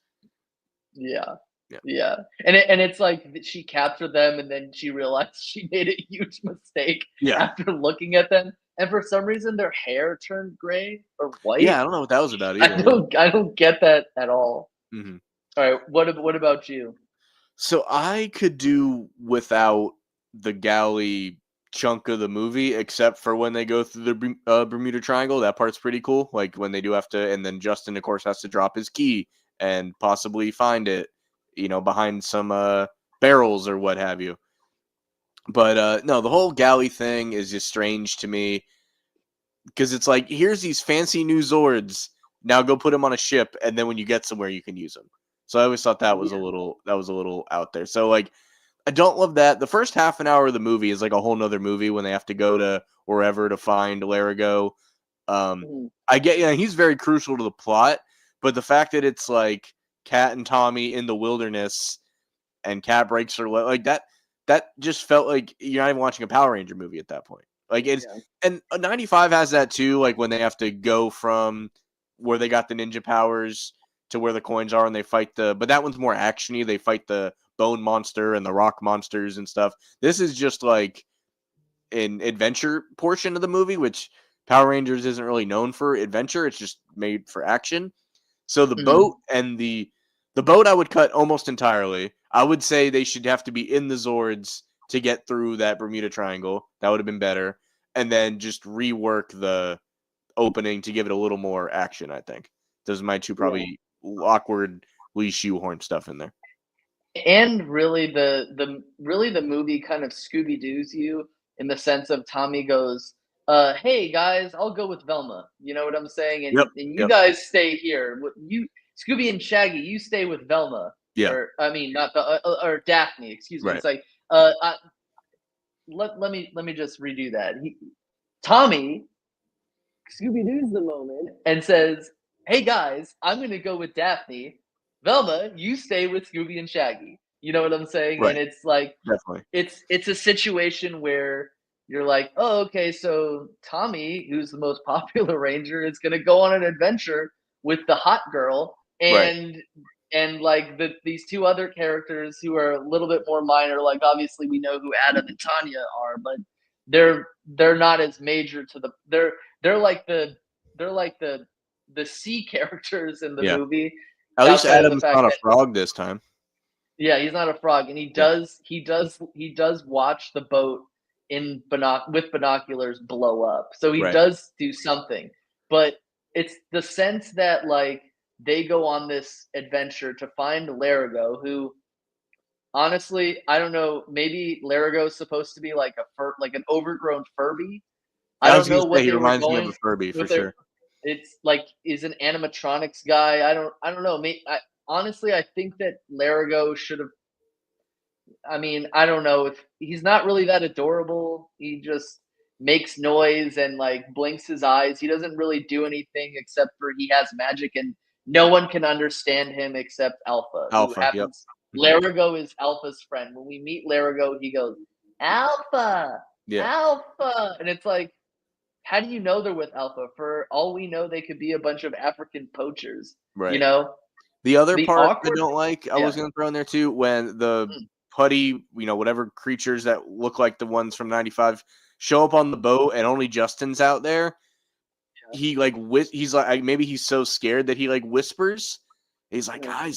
Yeah. Yeah. Yeah. And it's like she captured them and then she realized she made a huge mistake Yeah. after looking at them. And for some reason their hair turned gray or white. Yeah, I don't know what that was about either. I don't get that at all. Mhm. All right, what about you? So I could do without the galley chunk of the movie, except for when they go through the Bermuda Triangle. That part's pretty cool. Like when they do have to, and then Justin, of course, has to drop his key and possibly find it, behind some barrels or what have you. But no, the whole galley thing is just strange to me because it's like, here's these fancy new Zords. Now go put them on a ship, and then when you get somewhere, you can use them. So I always thought that was a Yeah. little out there. So like, I don't love that. The first half an hour of the movie is like a whole nother movie when they have to go to wherever to find Larigo. Mhm. I get, he's very crucial to the plot, but the fact that it's like Kat and Tommy in the wilderness and Kat breaks her leg, like that just felt like you're not even watching a Power Ranger movie at that point. Like it's Yeah. and 95 has that too, like when they have to go from where they got the ninja powers to where the coins are and they fight but that one's more actiony. They fight the bone monster and the rock monsters and stuff. This is just like an adventure portion of the movie, which Power Rangers isn't really known for adventure. It's just made for action. So the Mhm. boat and the boat I would cut almost entirely. I would say they should have to be in the Zords to get through that Bermuda Triangle. That would have been better. And then just rework the opening to give it a little more action, I think. Those are my two Yeah. probably awkwardly shoehorn stuff in there. And really the movie kind of Scooby Doo's you in the sense of Tommy goes, hey guys, I'll go with Velma. You know what I'm saying? Yep. And you Yep. guys stay here. You Scooby and Shaggy, you stay with Velma. Yeah. Or I mean not the or Daphne, excuse me. Right. It's like let me just redo that. Tommy Scooby Doo's the moment and says, "Hey guys, I'm gonna go with Daphne. Velma, you stay with Scooby and Shaggy." You know what I'm saying? And Right. it's like Definitely. it's a situation where you're like, "Oh, okay, so Tommy, who's the most popular ranger, is gonna go on an adventure with the hot girl Right. and like these two other characters who are a little bit more minor. Like obviously we know who Adam and Tanya are, but they're not as major to the they're like the C characters in the Yeah. movie At least outside of the Adam's fact not a that frog this time. yeah, he's not a frog, and Yeah. he does watch the boat with binoculars blow up. So he Right. does do something, but it's the sense that like they go on this adventure to find Larigo, who honestly I don't know. Maybe Larigo is supposed to be like like an overgrown Furby. I I was don't gonna know say what he they were reminds me of going a Furby for with their. sure. It's like is an animatronics guy. I don't know. Honestly, I think that Larigo should have I mean, I don't know if he's not really that adorable. He just makes noise and like blinks his eyes. He doesn't really do anything except for he has magic and no one can understand him except Alpha, who Alpha. Yep. happens Mhm. Larigo is Alpha's friend. When we meet Larigo, he goes, Alpha, Yeah. Alpha. And it's like, how do you know they're with Alpha? For all we know, they could be a bunch of African poachers, you Right. know? The other The part I awkward don't like, I yeah. was gonna throw in there too, when the Mm, putty, whatever creatures that look like the ones from 95 show up on the boat and only Justin's out there. yeah. He like he's like maybe he's so scared that he like whispers. He's like, Mm.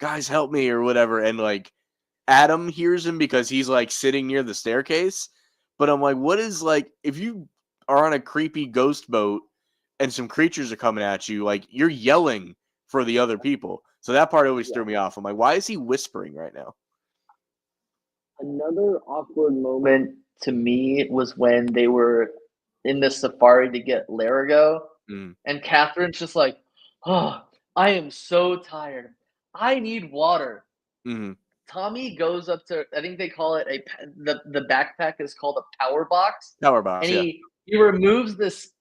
guys, help me or whatever. And like Adam hears him because he's like sitting near the staircase. But I'm like, what is like if you are on a creepy ghost boat and some creatures are coming at you, like you're yelling for the other people. So that part always Yeah. threw me off. I'm like, why is he whispering right now? Another awkward moment to me was when they were in the safari to get Larigo, Mm, and Catherine's just like, "Oh, I am so tired. I need water." mm, Tommy goes up to I think they call it the backpack is called a power box, power and box, yeah. he removes this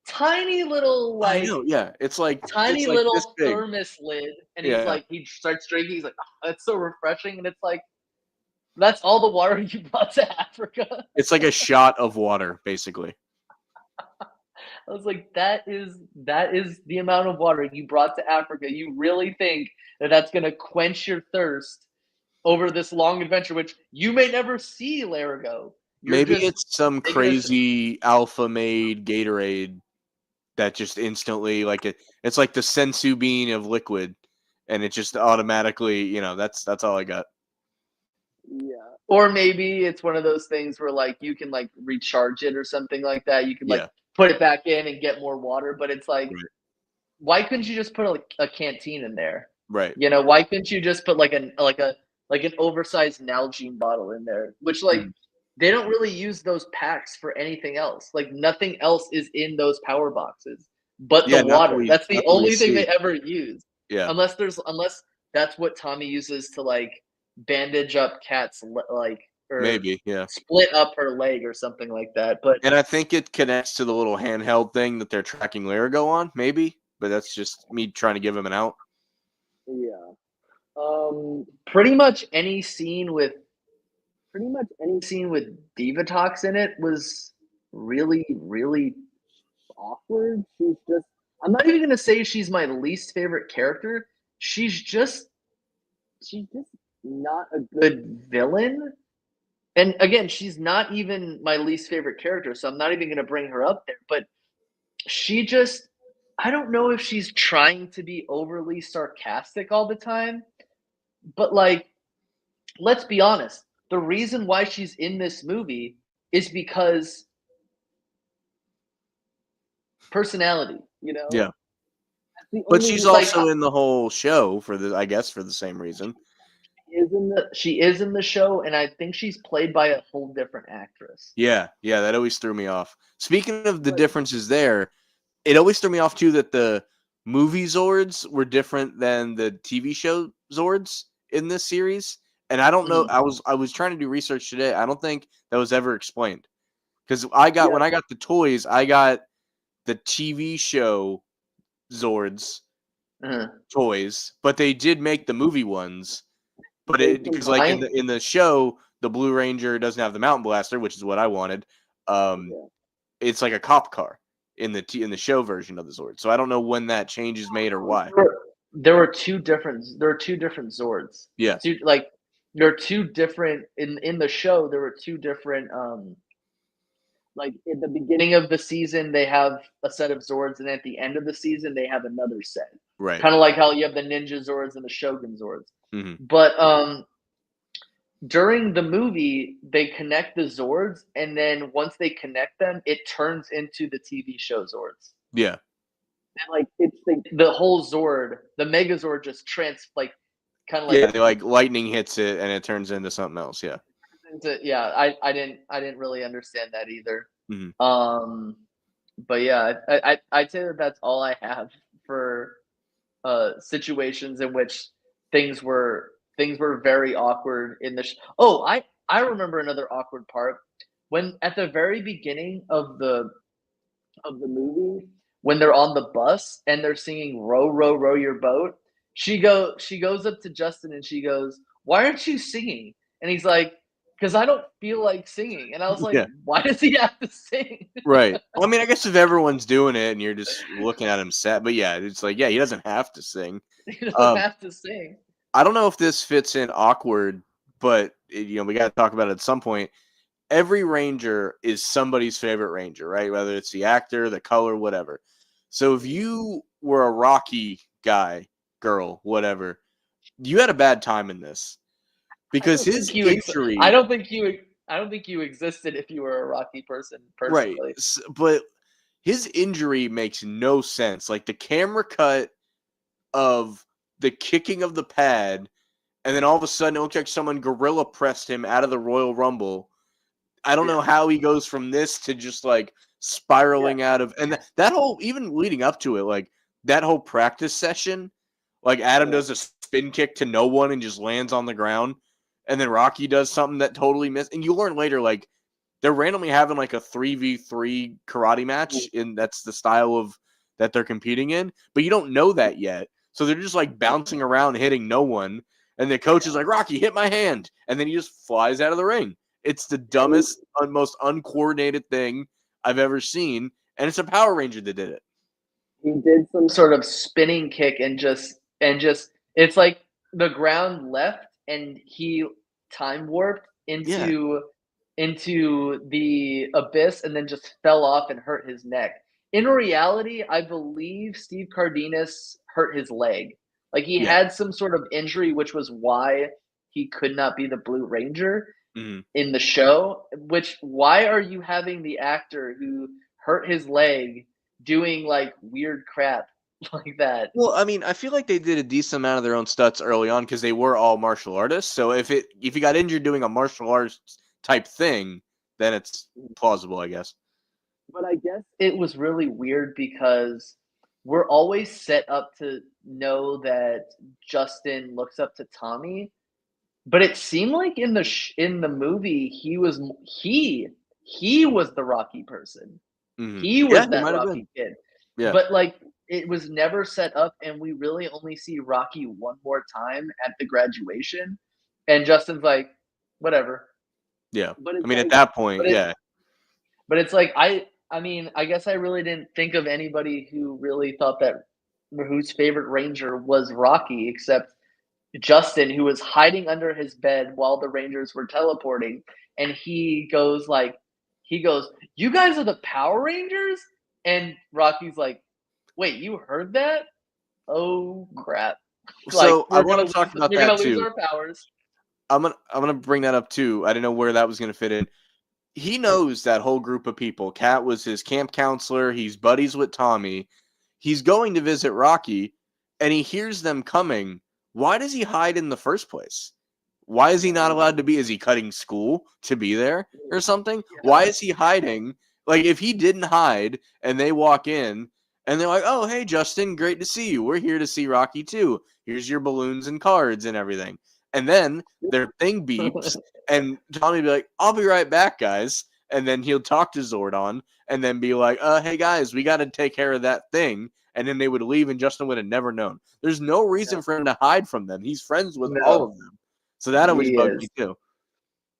tiny little I know, yeah. It's tiny like this little big. thermos lid, and he's Yeah. like he starts drinking. He's like, "Oh, that's so refreshing," and it's like that's all the water you brought to Africa. It's like a shot of water, basically. I was like, that is the amount of water you brought to Africa. You really think that that's gonna quench your thirst over this long adventure, which you may never see Larago. You're Maybe just it's some taking a crazy alpha made Gatorade that just instantly it's like the sensu bean of liquid, and it just automatically, that's all I got. yeah. Or maybe it's one of those things where like you can like recharge it or something like that. You can like Yeah, put it back in and get more water, but it's like, right, why couldn't you just put a canteen in there? right. Why couldn't you just put like an oversized Nalgene bottle in there? Which like Mhm. they don't really use those packs for anything else. Like nothing else is in those power boxes but the Yeah, water. That's the not that we only thing they see. ever use. Yeah, Unless that's what Tommy uses to like bandage up Cat's like or maybe, yeah. split up her leg or something like that. But And I think it connects to the little handheld thing that they're tracking Larago on, maybe, but that's just me trying to give him an out. yeah, pretty much any scene with pretty much any scene with Divatox in it was really, really awkward. I'm not even gonna say she's my least favorite character. She's just not a good villain. And again, she's not even my least favorite character, so I'm not even gonna bring her up there. But she just, I don't know if she's trying to be overly sarcastic all the time, but like, let's be honest. The reason why she's in this movie is because personality, Yeah. That's the But only she's like also in the whole show I guess for the same reason. she is in the show, and I think she's played by a whole different actress. Yeah, yeah, that always threw me off. Speaking of the But differences there, it always threw me off too that the movie Zords were different than the TV show Zords in this series. And I don't know. mhm, I was trying to do research today. I don't think that was ever explained because I got yeah, when I got the toys, I got the TV show Zords uh-huh. toys, but they did make the movie ones. But They it because like in combine. the show, the Blue Ranger doesn't have the Mountain Blaster, which is what I wanted. Um, Yeah. it's like a cop car in the show version of the Zord. So I don't know when that change is made or why. There were two different Zords. Yeah, Like there are two different in the show. There were two different like at the beginning of the season they have a set of Zords, and at the end of the season they have another set. right. Kind of like how you have the Ninja Zords and the Shogun Zords. Hmm. But during the movie, they connect the Zords, and then once they connect them, it turns into the TV show Zords. Yeah, And like it's the whole Zord, the Megazord just kind of like yeah. They like lightning hits it and it turns into something else. Yeah. yeah. I didn't really understand that either. Hmm. Um, but yeah, I'd say that that's all I have for situations in which things were things were very awkward in the. Oh, I remember another awkward part when at the very beginning of the movie when they're on the bus and they're singing "Row, row, row your boat." She goes up to Justin and she goes, "Why aren't you singing?" And he's like, "Because I don't feel like singing." And I was like, Yeah. "Why does he have to sing?" Right. Well, I mean, I guess if everyone's doing it and you're just looking at him sad, but yeah, it's like, yeah, he doesn't have to sing. He doesn't Um, have to sing. I don't know if this fits in awkward, but we got to talk about it at some point. Every ranger is somebody's favorite ranger, right? Whether it's the actor, the color, whatever. So if you were a Rocky guy, girl, whatever, you had a bad time in this I because don't his think you. I injury, don't think you. I don't think you existed if you were a Rocky person right? personally. But his injury makes no sense. Like the camera cut of the kicking of the pad, and then all of a sudden it looked like someone gorilla pressed him out of the Royal Rumble. I don't Yeah. know how he goes from this to just like Yeah. spiraling out of, and that whole, even leading up to it, like that whole practice session, like Adam Yeah. does a spin kick to no one and just lands on the ground, and then Rocky does something that totally missed. And you learn later, like they're randomly having like a 3v3 karate match, and that's the style of that they're competing in, but you don't know that yet. So they're just like bouncing around, hitting no one, and the coach is like, "Rocky, hit my hand," and then he just flies out of the ring. It's the dumbest, most uncoordinated thing I've ever seen. and it's a Power Ranger that did it. He did some sort of spinning kick and just it's like the ground left and he time warped Yeah. into the abyss and then just fell off and hurt his neck. In reality, I believe Steve Cardenas hurt his leg. Like he Yeah. had some sort of injury, which was why he could not be the Blue Ranger Mhm. in the show. Which why are you having the actor who hurt his leg doing like weird crap like that? Well, I mean, I feel like they did a decent amount of their own stunts early on because they were all martial artists. So if you got injured doing a martial arts type thing, then it's plausible, I guess. But I guess it was really weird because we're always set up to know that Justin looks up to Tommy, but it seemed like in the movie he was the Rocky person. He Yeah, was he that might have been. Rocky kid. Yeah. But like it was never set up and we really only see Rocky one more time at the graduation and Justin's like whatever. Yeah. But I it's mean, at like that point, but it yeah. but it's like I mean, I guess I really didn't think of anybody who really thought that whose favorite Ranger was Rocky except Justin, who was hiding under his bed while the Rangers were teleporting, and he goes, "You guys are the Power Rangers?" And Rocky's like, "Wait, you heard that? Oh crap! Like So I want to talk about we're that gonna lose too. our powers." I'm gonna bring that up too. I didn't know where that was gonna fit in. He knows that whole group of people. Kat was his camp counselor. He's buddies with Tommy. He's going to visit Rocky, and he hears them coming. Why does he hide in the first place? Why is he not allowed to be? Is he cutting school to be there or something? Why Yeah. is he hiding? Like, if he didn't hide and they walk in and they're like, oh, hey, Justin, great to see you. We're here to see Rocky too. Here's your balloons and cards and everything. And then their thing beeps and Tommy be like, I'll be right back, guys. And then he'll talk to Zordon and then be like, hey, guys, we got to take care of that thing. And then they would leave and Justin would have never known. There's no reason for him to hide from them. He's friends with all No, of them. So that always he bugged me is. too.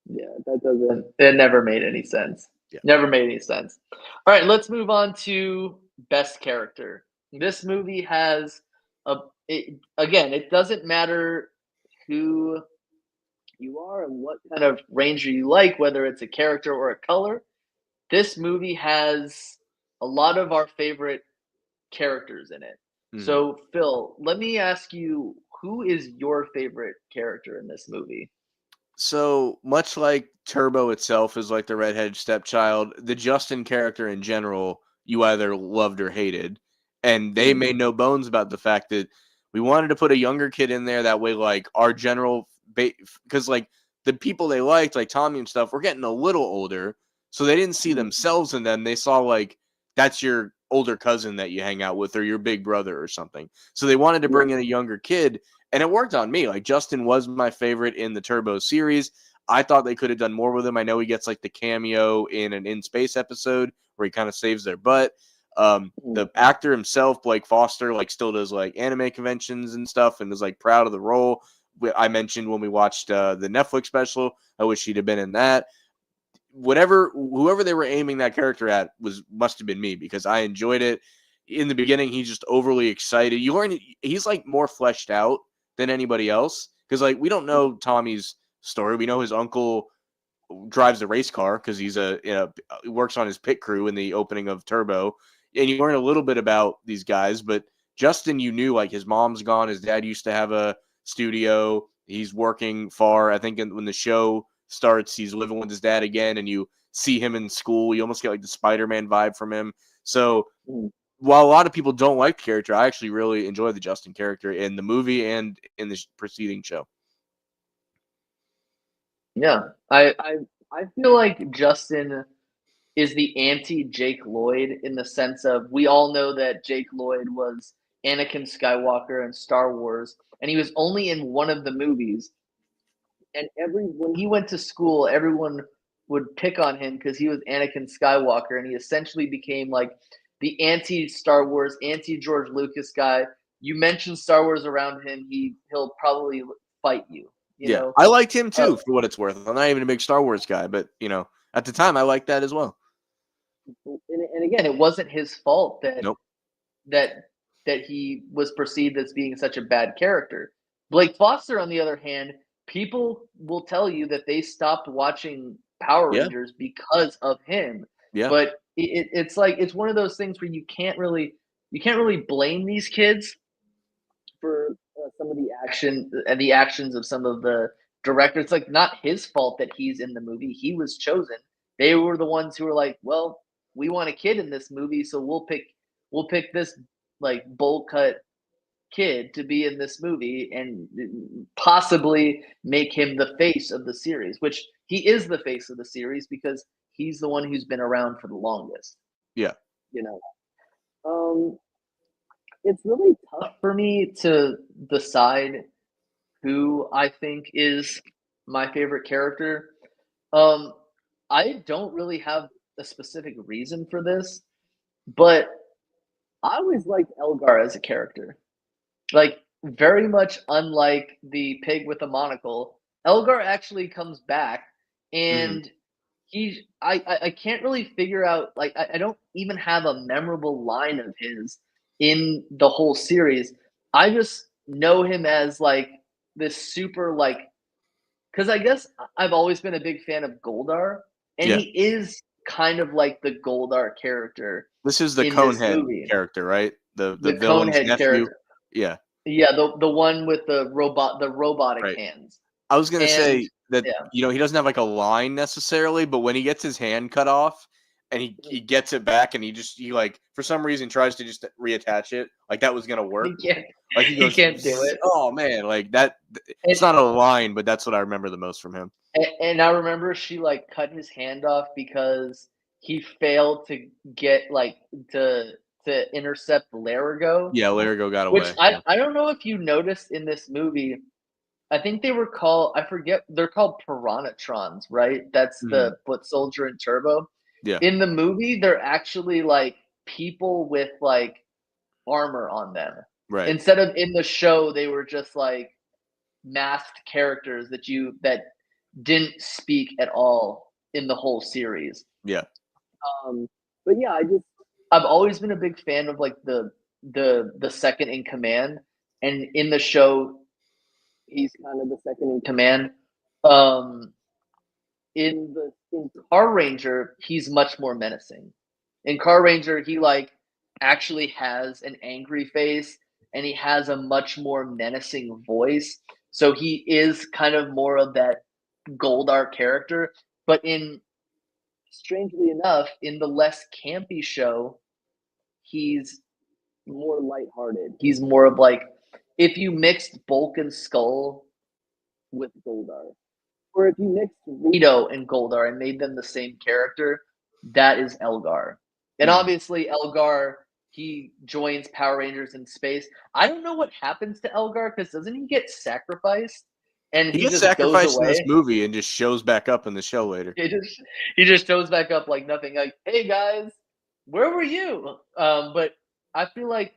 Yeah, that doesn't. It never made any sense. Yeah. Never made any sense. All right, let's move on to best character. This movie has again. It doesn't matter who you are and what kind of ranger you like, whether it's a character or a color. This movie has a lot of our favorite characters in it. Mhm. So, Phil, let me ask you, who is your favorite character in this movie? So much like Turbo itself is like the redheaded stepchild, the Justin character in general, you either loved or hated. And they made no bones about the fact that we wanted to put a younger kid in there. That way, like our general, because like the people they liked, like Tommy and stuff, were getting a little older. So they didn't see themselves in them. They saw like that's your older cousin that you hang out with or your big brother or something. So they wanted to bring in a younger kid and it worked on me. Like Justin was my favorite in the Turbo series. I thought they could have done more with him. I know he gets like the cameo in an in space episode where he kind of saves their butt. The actor himself, Blake Foster, like still does like anime conventions and stuff, and is like proud of the role. I mentioned when we watched the Netflix special. I wish he'd have been in that. Whoever they were aiming that character at must have been me because I enjoyed it. In the beginning, he's just overly excited. You learn he's like more fleshed out than anybody else because like we don't know Tommy's story. We know his uncle drives a race car because he's he works on his pit crew in the opening of Turbo, and you learn a little bit about these guys. But Justin, you knew like his mom's gone. His dad used to have a studio. He's working far. I think when the show starts, he's living with his dad again, and you see him in school. You almost get like the Spider-Man vibe from him. So while a lot of people don't like the character, I actually really enjoy the Justin character in the movie and in the preceding show. Yeah, I feel like Justin is the anti Jake Lloyd in the sense of we all know that Jake Lloyd was Anakin Skywalker in Star Wars, and he was only in one of the movies. And when he went to school, everyone would pick on him because he was Anakin Skywalker, and he essentially became like the anti Star Wars, anti George Lucas guy. You mention Star Wars around him, he'll probably fight you. You Yeah, know, I liked him uh, too, for what it's worth. I'm not even a big Star Wars guy, but at the time, I liked that as well. and again, it wasn't his fault that Nope. that that he was perceived as being such a bad character. Blake Foster, on the other hand, people will tell you that they stopped watching Power Yeah. Rangers because of him. Yeah. But it's like it's one of those things where you can't really blame these kids for some of the actions of some of the directors. It's like not his fault that he's in the movie. He was chosen. They were the ones who were like, well, we want a kid in this movie, so we'll pick this like bowl cut kid to be in this movie and possibly make him the face of the series, which he is the face of the series because he's the one who's been around for the longest. Yeah. You know, um, it's really tough for me to decide who I think is my favorite character. Um, I don't really have a specific reason for this, but I always liked Elgar as a character. Like, very much unlike the pig with a monocle, Elgar actually comes back Hmm. and I can't really figure out like I don't even have a memorable line of his in the whole series. I just know him as like this super like because I guess I've always been a big fan of Goldar, and Yeah. he is kind of like the Goldar character This is the in this Conehead movie, character, right? The the villain's Conehead nephew. character. Yeah. Yeah, the one with the robotic Right. hands. I was gonna And say that, yeah. he doesn't have like a line necessarily, but when he gets his hand cut off and he gets it back and he like for some reason tries to just reattach it, like that was gonna work. He can't Like he he goes, can't do "Zzz," it. oh man, like that. And It's not a line, but that's what I remember the most from him. and I remember she, like, cut his hand off because he failed to get, like to intercept Larigo, Yeah, Larigo got which away. Yeah. I don't know if you noticed in this movie, I think they were called I forget they're called Piranhatrons, right? That's Mhm. the Foot Soldier and Turbo. Yeah. In the movie, they're actually, like, people with, like, armor on them. Right. Instead of in the show, they were just, like, masked characters that didn't speak at all in the whole series. Yeah. Um, but yeah, I've always been a big fan of like the second in command, and in the show, he's kind of the second in command. Um, in Car Ranger, he's much more menacing. In Car Ranger, he like actually has an angry face and he has a much more menacing voice. So he is kind of more of that Goldar character. But in strangely enough, in the less campy show, he's more lighthearted. He's more of like if you mixed Bulk and Skull with Goldar, or if you mixed Rito and Goldar and made them the same character, that is Elgar. And Mhm. obviously, Elgar he joins Power Rangers in space. I don't know what happens to Elgar because doesn't he get sacrificed and He he gets just goes sacrificed in this away? movie and just shows back up in the show later. He just shows back up like nothing. Like, hey guys, where were you? But I feel like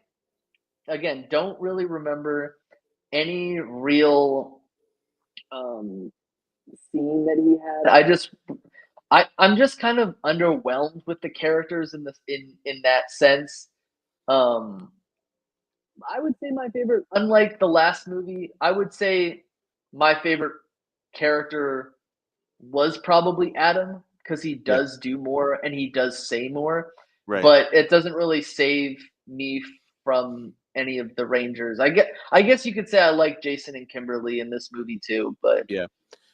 again, don't really remember any real um, scene that he had. I'm just kind of underwhelmed with the characters in this in that sense. Um, I would say my favorite, unlike the last movie, I would say my favorite character was probably Adam because he Yeah. does do more and he does say more, Right. but it doesn't really save me from any of the Rangers. I guess you could say I like Jason and Kimberly in this movie too, but Yeah.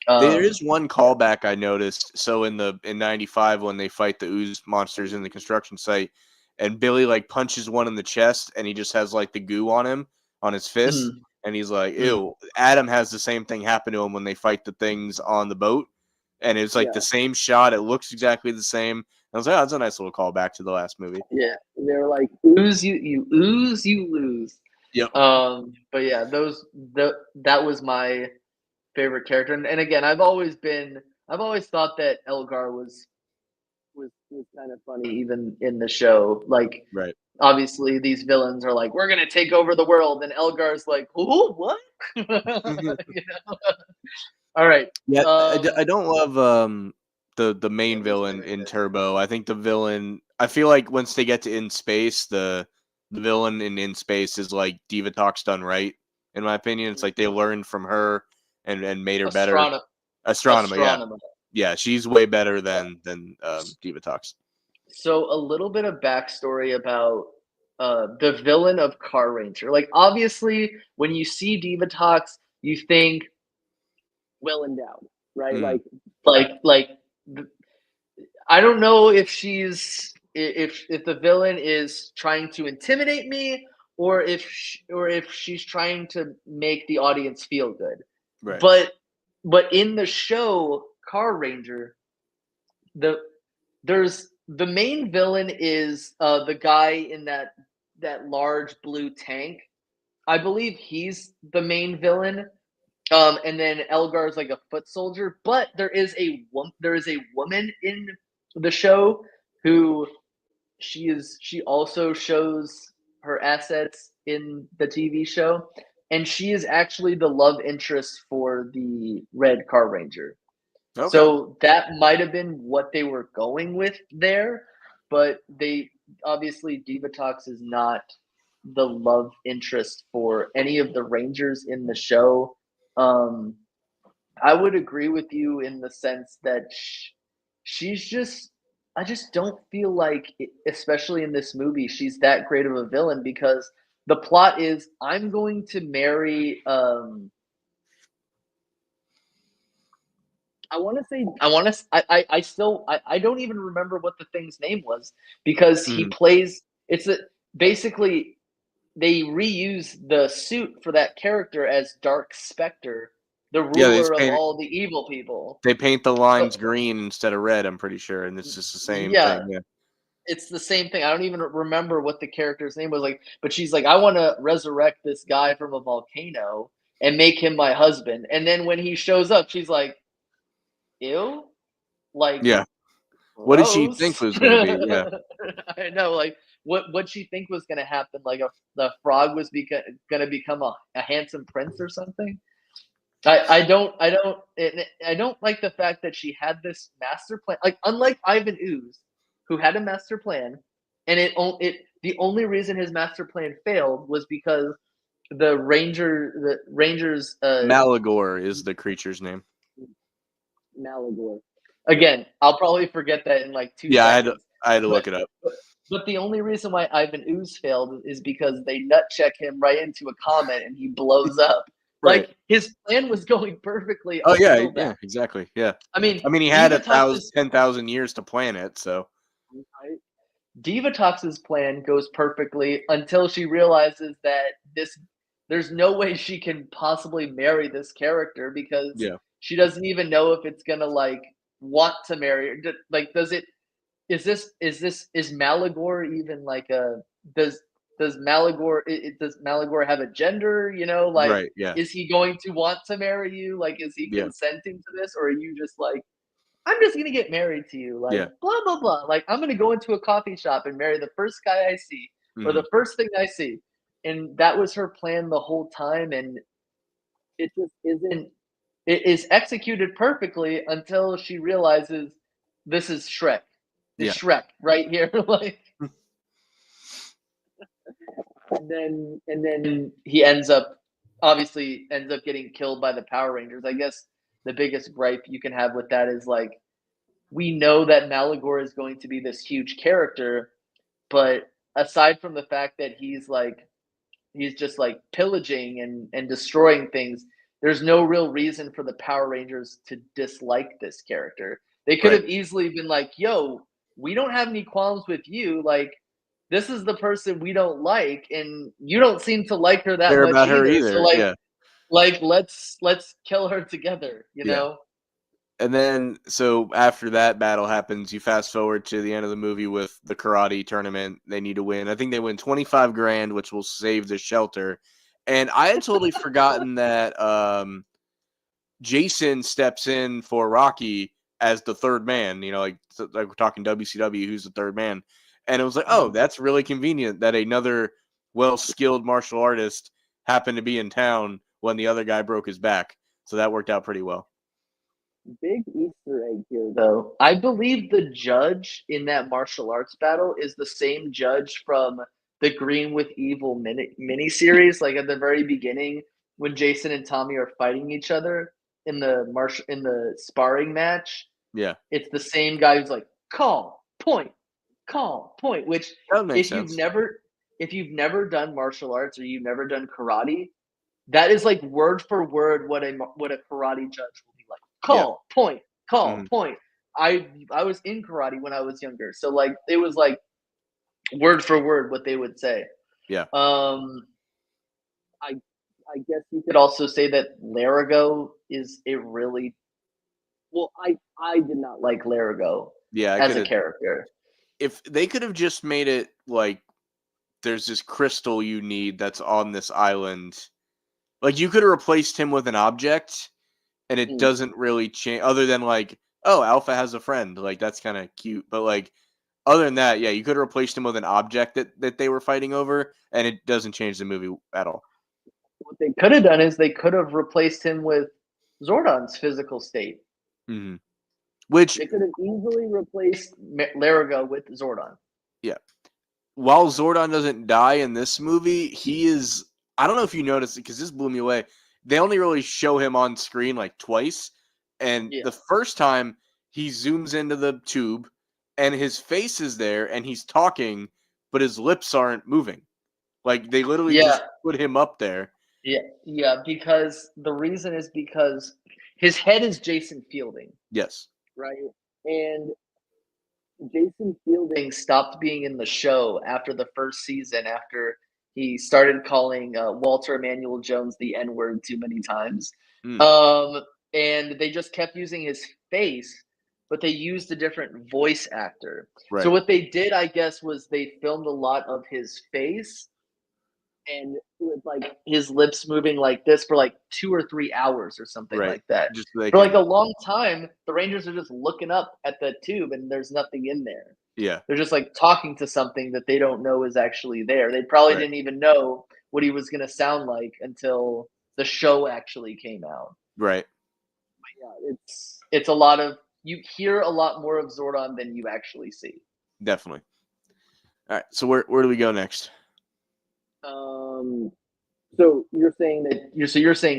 There um is one callback I noticed. So in '95 when they fight the ooze monsters in the construction site, and Billy like punches one in the chest, and he just has like the goo on him on his fist, mm, and he's like, mm, "Ew." Adam has the same thing happen to him when they fight the things on the boat, and it's like the yeah, same shot. It looks exactly the same. I was like, "Oh, that's a nice little callback to the last movie." yeah. They're like ooze you ooze you lose. Yep. But yeah, that was my favorite character. And again, I've always thought that Elgar was kind of funny even in the show. Like Right. obviously these villains are like, we're gonna take over the world, and Elgar's like, oh what? You know? All right. Yeah, Um I don't love the main yeah, who's my villain favorite in character? Turbo. I think the villain I feel like once they get to In Space, the villain in Space is like Divatox done right. In my opinion, it's like they learned from her and made her better. Astronomer. Astronomer, yeah, Astronomer. yeah, she's way better than Divatox. So a little bit of backstory about the villain of Car Ranger. Like obviously, when you see Divatox, you think well endowed, right? Mm, Like I don't know if if the villain is trying to intimidate me or if she's trying to make the audience feel good. right. But in the show Car Ranger, the there's the main villain is the guy in that large blue tank. I believe he's the main villain. And then Elgar is like a foot soldier, but there is a woman in the show who she also shows her assets in the TV show, and she is actually the love interest for the Red Car Ranger. Okay. So that might have been what they were going with there, but they obviously Divatox is not the love interest for any of the Rangers in the show. Um, I would agree with you in the sense that she's just. I just don't feel like, especially in this movie, she's that great of a villain because the plot is I'm going to marry. I want to say I want to I still I don't even remember what the thing's name was because he Mm. plays it's a basically they reuse the suit for that character as Dark Spectre, the Yeah, ruler of all the evil people. they paint the But lines green instead of red. I'm pretty sure, and it's just the same yeah, thing. Yeah. it's the same thing. I don't even remember what the character's name was like, but she's like, I want to resurrect this guy from a volcano and make him my husband. And then when he shows up, she's like, ew, like Yeah. What did she think gross. was going to be? Yeah. I know, like what she think was gonna happen? Like the frog was gonna become a handsome prince or something. I don't like the fact that she had this master plan. Like unlike Ivan Ooze, who had a master plan, and it the only reason his master plan failed was because the Rangers Malagor is the creature's name. Malagor. Again, I'll probably forget that in like 2 Yeah, seconds. I had to But look it up. but the only reason why Ivan Ooze failed is because they nut check him right into a comment and he blows up. Right. Like his plan was going perfectly Oh yeah, until that. yeah, exactly. Yeah. I mean, I mean, he had Divatox's 10,000 years to plan it, so right? Divatox's plan goes perfectly until she realizes that this there's no way she can possibly marry this character because yeah. she doesn't even know if it's gonna like want to marry her. Like, does it is Malagor even like a does does Malagor have a gender? You know, like Right, yeah. is he going to want to marry you? Like, is he Yeah. consenting to this, or are you just like I'm just gonna get married to you, like Yeah. blah blah blah. Like I'm gonna go into a coffee shop and marry the first guy I see or Mhm. the first thing I see, and that was her plan the whole time, and it just isn't. It is executed perfectly until she realizes this is Shrek. It's Yeah. Shrek right here, like, and then he ends up getting killed by the Power Rangers. I guess the biggest gripe you can have with that is like we know that Malagor is going to be this huge character, but aside from the fact that he's just like pillaging and destroying things, there's no real reason for the Power Rangers to dislike this character. They could Right. have easily been like, "Yo, we don't have any qualms with you. Like, this is the person we don't like, and you don't seem to like her that Care much about her either. So either. Yeah. let's kill her together." You Yeah. know? And then, so after that battle happens, you fast forward to the end of the movie with the karate tournament. They need to win. I think they win 25 grand, which will save the shelter. And I had totally forgotten that Jason steps in for Rocky as the third man. You know, like we're talking WCW, who's the third man. And it was like, oh, Mhm. that's really convenient that another well-skilled martial artist happened to be in town when the other guy broke his back. So that worked out pretty well. Big Easter egg here, though. I believe the judge in that martial arts battle is the same judge from the Green with Evil mini series. Like at the very beginning, when Jason and Tommy are fighting each other in the sparring match, Yeah, it's the same guy who's like call point, call point. Which that would make if you've sense. never if you've never done martial arts or you've never done karate, that is like word for word what a karate judge will be like. Yeah. Call, point, call, Mhm. point. I was in karate when I was younger, so like it was like word for word what they would say. Yeah. Um, I I guess you could also say that Larigo is a really well. I did not like Larigo Yeah, I as could a have character. if they could have just made it like there's this crystal you need that's on this island. Like you could have replaced him with an object and it Mm. doesn't really change other than like, oh, Alpha has a friend. Like that's kind of cute, but like other than that, yeah, you could have replaced him with an object that they were fighting over and it doesn't change the movie at all. What they could have done is they could have replaced him with Zordon's physical state. Mhm. Which They could have easily replaced Larigo with Zordon. yeah, while Zordon doesn't die in this movie, he is. I don't know if you noticed it because this blew me away. They only really show him on screen like twice, and Yeah. the first time he zooms into the tube, and his face is there, and he's talking, but his lips aren't moving. Like they literally Yeah, just put him up there. yeah, because the reason is because his head is Jason Fielding, Yes. right? And Jason Fielding stopped being in the show after the first season, after he started calling Walter Emmanuel Jones the N word too many times. Mm, Um, and they just kept using his face, but they used a different voice actor. So right. what they did, I guess, was they filmed a lot of his face and with like his lips moving like this for like 2 or 3 hours or something Right. like that. Just so they For like a can. long time, the Rangers are just looking up at the tube and there's nothing in there. Yeah. They're just like talking to something that they don't know is actually there. They probably Right. didn't even know what he was going to sound like until the show actually came out. Right. Yeah, it's a lot of you hear a lot more of Zordon than you actually see. Definitely. All right. So where do we go next? Um, so you're saying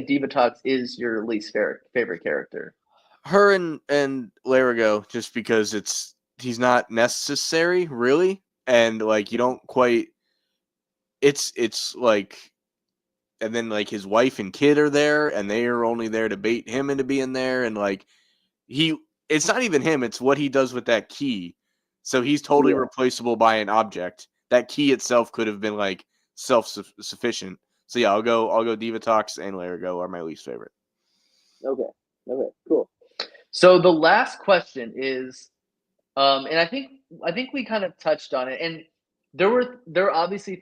Divatox is your least favorite character. Her and Larigo, just because he's not necessary really, and like you don't quite. It's like, and then like his wife and kid are there, and they are only there to bait him into being there, and like he, it's not even him, it's what he does with that key. So he's totally Yeah. replaceable by an object. That key itself could have been like self sufficient. So yeah, I'll go Divatox and Larigo are my least favorite. Okay. Okay. Cool. So the last question is, and I think we kind of touched on it, and there are obviously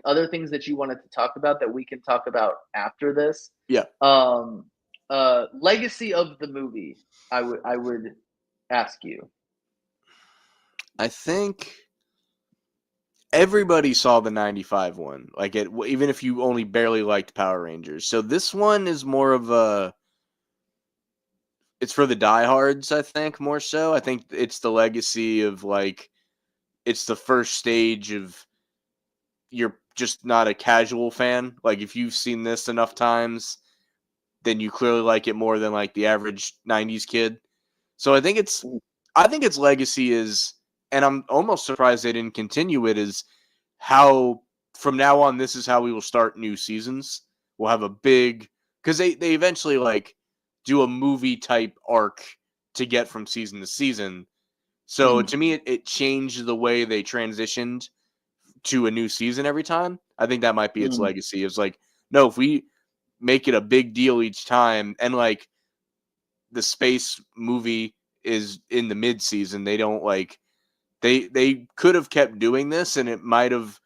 other things that you wanted to talk about that we can talk about after this. Yeah, Um, legacy of the movie. I would ask you. I think everybody saw the 95 one, like it, even if you only barely liked Power Rangers. So this one is more of a, it's for the diehards, I think, more so. I think it's the legacy of like, it's the first stage of you're just not a casual fan. Like if you've seen this enough times, then you clearly like it more than like the average 90s kid. So I think its legacy is, and I'm almost surprised they didn't continue it, is how from now on this is how we will start new seasons. We'll have a big, because they eventually like do a movie type arc to get from season to season. So Mm, to me, it changed the way they transitioned to a new season every time. I think that might be its mm, legacy. It's like, no, if we make it a big deal each time, and like the space movie is in the mid season, they don't like they could have kept doing this, and it might have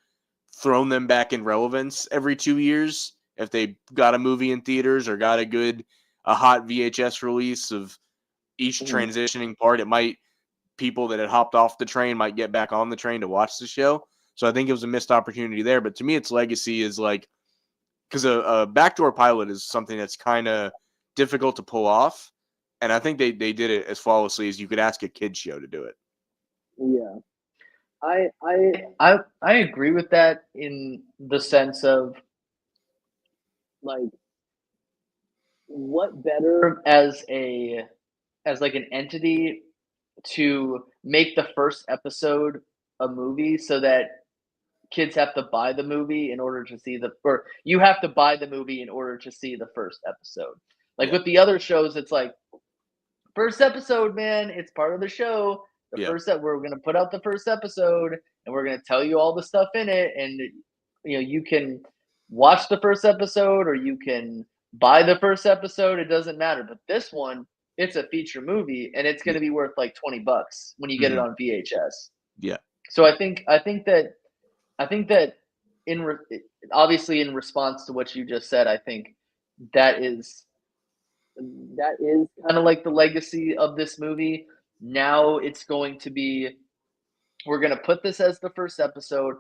thrown them back in relevance every 2 years if they got a movie in theaters or got a hot VHS release of each mm, transitioning part. It might people that had hopped off the train might get back on the train to watch the show. So I think it was a missed opportunity there. But to me, its legacy is like, because a backdoor pilot is something that's kind of difficult to pull off. And I think they did it as flawlessly as you could ask a kid show to do it. Yeah. I agree with that in the sense of like what better as like an entity to make the first episode a movie so that kids have to buy the movie in order to see or you have to buy the movie in order to see the first episode. Like Yeah. with the other shows, it's like first episode, man, it's part of the show. Yeah. We're gonna put out the first episode and we're gonna tell you all the stuff in it, and you can watch the first episode or you can buy the first episode. It doesn't matter. But this one, it's a feature movie and it's gonna be worth like $20 when you get it on VHS. Yeah. So I think that obviously in response to what you just said, I think that is kind of like the legacy of this movie. Now it's going to be we're going to put this as the first episode.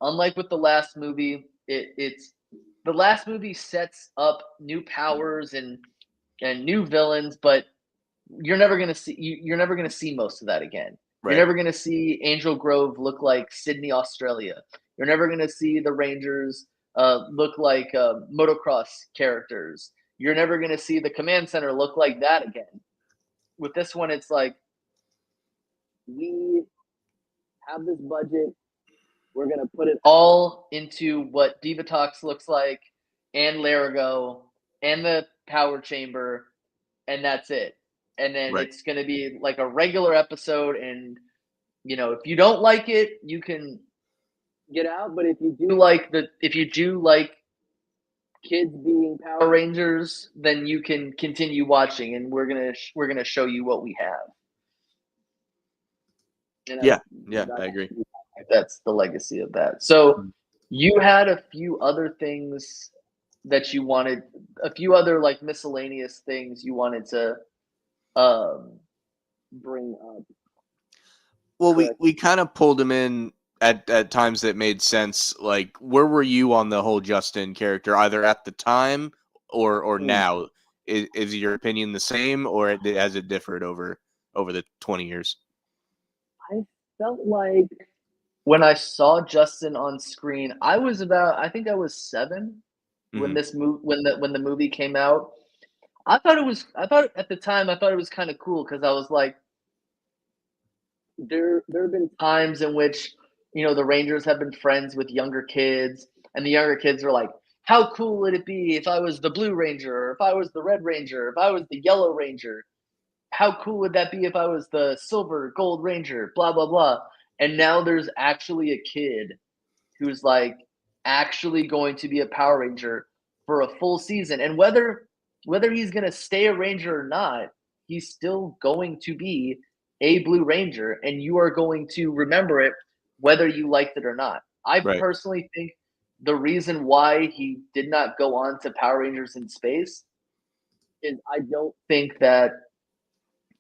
Unlike with the last movie, it's the last movie sets up new powers and new villains, but you're never going to see most of that again. Right. You're never going to see Angel Grove look like Sydney, Australia. You're never going to see the Rangers look like motocross characters. You're never going to see the command center look like that again. With this one, it's like we have this budget. We're going to put it all into what Divatox looks like and Larigo and the power chamber, and that's it. And then it's going to be like a regular episode, and if you don't like it, you can get out. But if you do like kids being Power Rangers, then you can continue watching, and we're gonna show you what we have. And I agree. That's the legacy of that. So you had a few other things that you wanted, a few other like miscellaneous things you wanted to bring up. Well, we kind of pulled him in at times that made sense. Like, where were you on the whole Justin character, either at the time or now? Is your opinion the same, or has it differed over the 20 years? I felt like when I saw Justin on screen, I think I was 7 when when the movie came out. I thought at the time it was kind of cool because I was like, there have been times in which the Rangers have been friends with younger kids, and the younger kids are like, how cool would it be if I was the Blue Ranger, or if I was the Red Ranger, if I was the Yellow Ranger? How cool would that be if I was the Silver Gold Ranger? Blah blah blah. And now there's actually a kid who's like actually going to be a Power Ranger for a full season, and whether he's going to stay a Ranger or not, he's still going to be a Blue Ranger, and you are going to remember it whether you liked it or not. I personally think the reason why he did not go on to Power Rangers in Space is I don't think that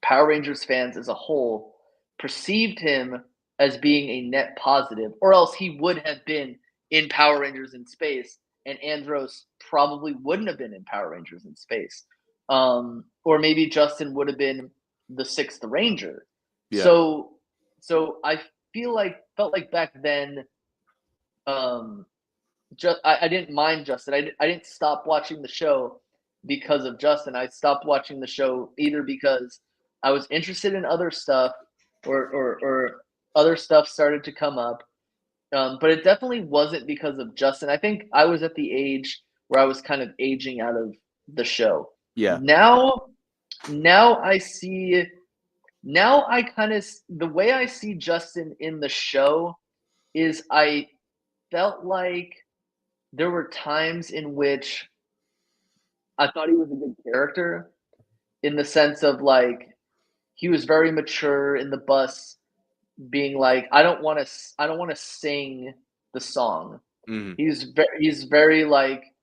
Power Rangers fans as a whole perceived him as being a net positive, or else he would have been in Power Rangers in Space, and Andros probably wouldn't have been in Power Rangers in Space. Or maybe Justin would have been the 6th Ranger. Yeah. So I felt like back then, I didn't mind Justin. I didn't stop watching the show because of Justin. I stopped watching the show either because I was interested in other stuff, or other stuff started to come up. But it definitely wasn't because of Justin. I think I was at the age where I was kind of aging out of the show. Yeah. Now I see. Now I kind of the way I see Justin in the show is I felt like there were times in which I thought he was a good character, in the sense of like he was very mature in the bus, being like, I don't want to sing the song. He's very like,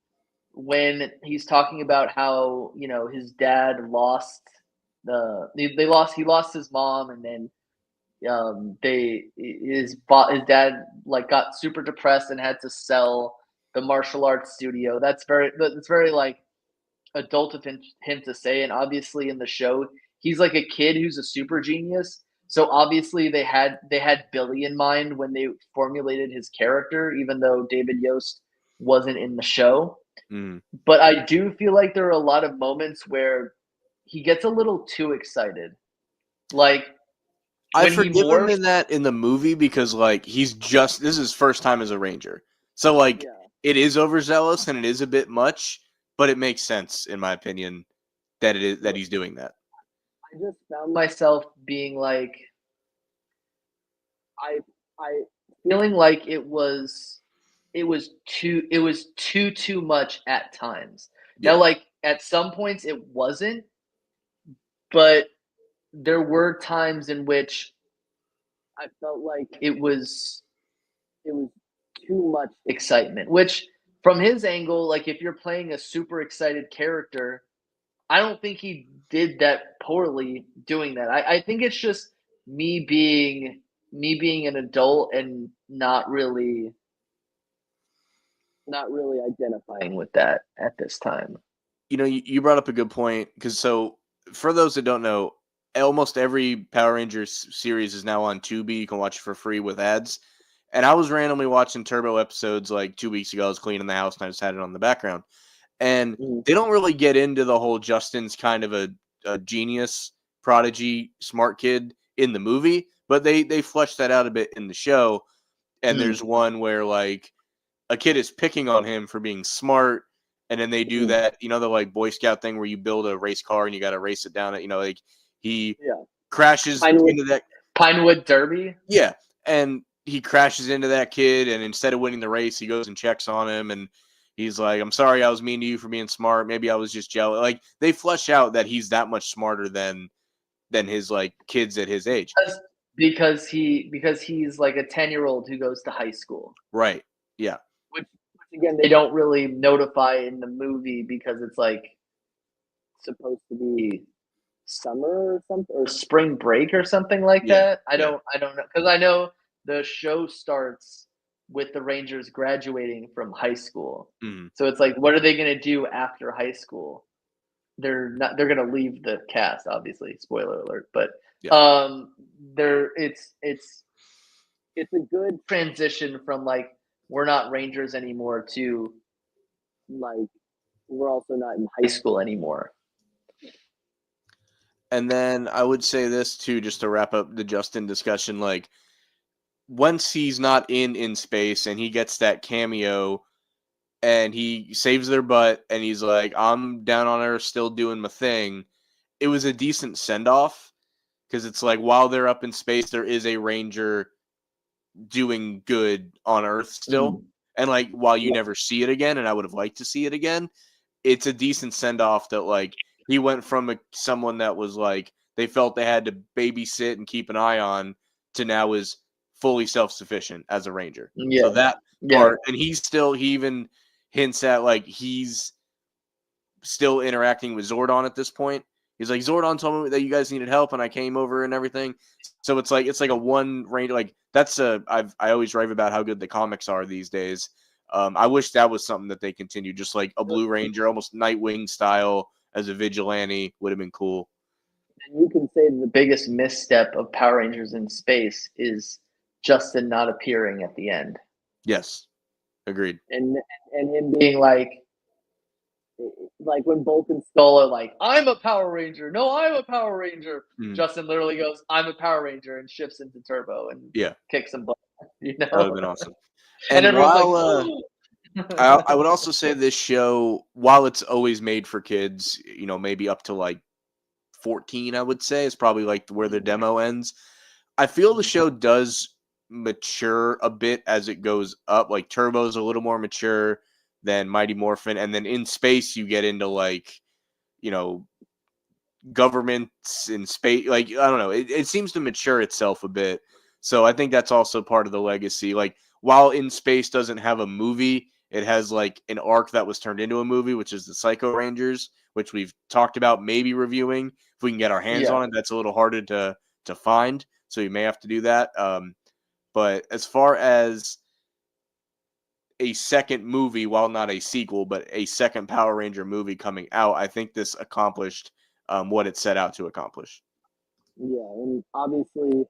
when he's talking about how his dad he lost his mom, and then his dad like got super depressed and had to sell the martial arts studio. That's very like adult of him to say. And obviously in the show, he's like a kid who's a super genius. So obviously they had Billy in mind when they formulated his character, even though David Yost wasn't in the show. Mm. But I do feel like there are a lot of moments where he gets a little too excited. Like I when he forgive him morphs, in that in the movie because like this is his first time as a ranger. So like yeah. it is overzealous and it is a bit much, but it makes sense in my opinion that he's doing that. I just found myself being like, I feeling like it was too much at times. Yeah. Now, like at some points it wasn't, but there were times in which I felt like it was too much excitement. Which from his angle, like if you're playing a super excited character, I don't think he did that poorly doing that. I think it's just me being an adult and not really identifying with that at this time. You know, you brought up a good point because so for those that don't know, almost every Power Rangers series is now on Tubi. You can watch it for free with ads. And I was randomly watching Turbo episodes like 2 weeks ago. I was cleaning the house and I just had it on the background. And they don't really get into the whole Justin's kind of a genius, prodigy, smart kid in the movie, but they flesh that out a bit in the show. And there's one where like a kid is picking on him for being smart, and then they do that, you know, the like Boy Scout thing where you build a race car and you got to race it down it, you know, like he crashes into that Pinewood Derby. Yeah, and he crashes into that kid, and instead of winning the race, he goes and checks on him, and he's like, "I'm sorry, I was mean to you for being smart. Maybe I was just jealous." Like they flesh out that he's that much smarter than his like kids at his age. Because he's like a 10-year-old who goes to high school. Right. Yeah. Which again they don't really notify in the movie because it's like supposed to be summer or something or spring break or something like that. I don't know because I know the show starts with the Rangers graduating from high school. Mm. So it's like, what are they going to do after high school? They're going to leave the cast, obviously. Spoiler alert, but it's a good transition from like we're not Rangers anymore to like we're also not in high school anymore. And then I would say this too, just to wrap up the Justin discussion, like once he's not in space and he gets that cameo and he saves their butt and he's like, I'm down on Earth still doing my thing. It was a decent send off because it's like while they're up in space, there is a Ranger doing good on Earth still. And like while you never see it again, and I would have liked to see it again, it's a decent send off that like he went from someone that was like they felt they had to babysit and keep an eye on to now is fully self sufficient as a Ranger. So that part, and he even hints at like he's still interacting with Zordon at this point. He's like, Zordon told me that you guys needed help and I came over and everything. So it's like a one range, like that's I always rave about how good the comics are these days. I wish that was something that they continued, just like a Blue Ranger, almost Nightwing style as a vigilante would have been cool. And you can say the biggest misstep of Power Rangers in space is Justin not appearing at the end. Yes, agreed. And him being like when Bolt and Skull are like, I'm a Power Ranger. No, I'm a Power Ranger. Justin literally goes, I'm a Power Ranger and shifts into Turbo and kicks some butt. You know? That would have been awesome. And while like, I would also say this show, while it's always made for kids, you know, maybe up to like 14, I would say, is probably like where the demo ends. I feel the show does mature a bit as it goes up. Like Turbo's a little more mature than Mighty Morphin, and then in space you get into like, you know, governments in space. Like I don't know, it seems to mature itself a bit. So I think that's also part of the legacy. Like while In Space doesn't have a movie, it has like an arc that was turned into a movie, which is the Psycho Rangers, which we've talked about maybe reviewing if we can get our hands on it. That's a little harder to find, so you may have to do that. But as far as a second movie, while not a sequel, but a second Power Ranger movie coming out, I think this accomplished what it set out to accomplish. Yeah, and obviously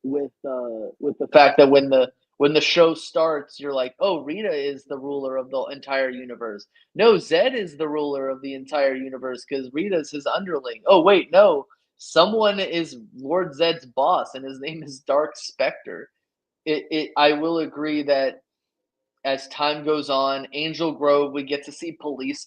with the fact that when the show starts, you're like, oh, Rita is the ruler of the entire universe. No, Zed is the ruler of the entire universe because Rita's his underling. Oh, wait, no, someone is Lord Zed's boss, and his name is Dark Spectre. I will agree that as time goes on, Angel Grove, we get to see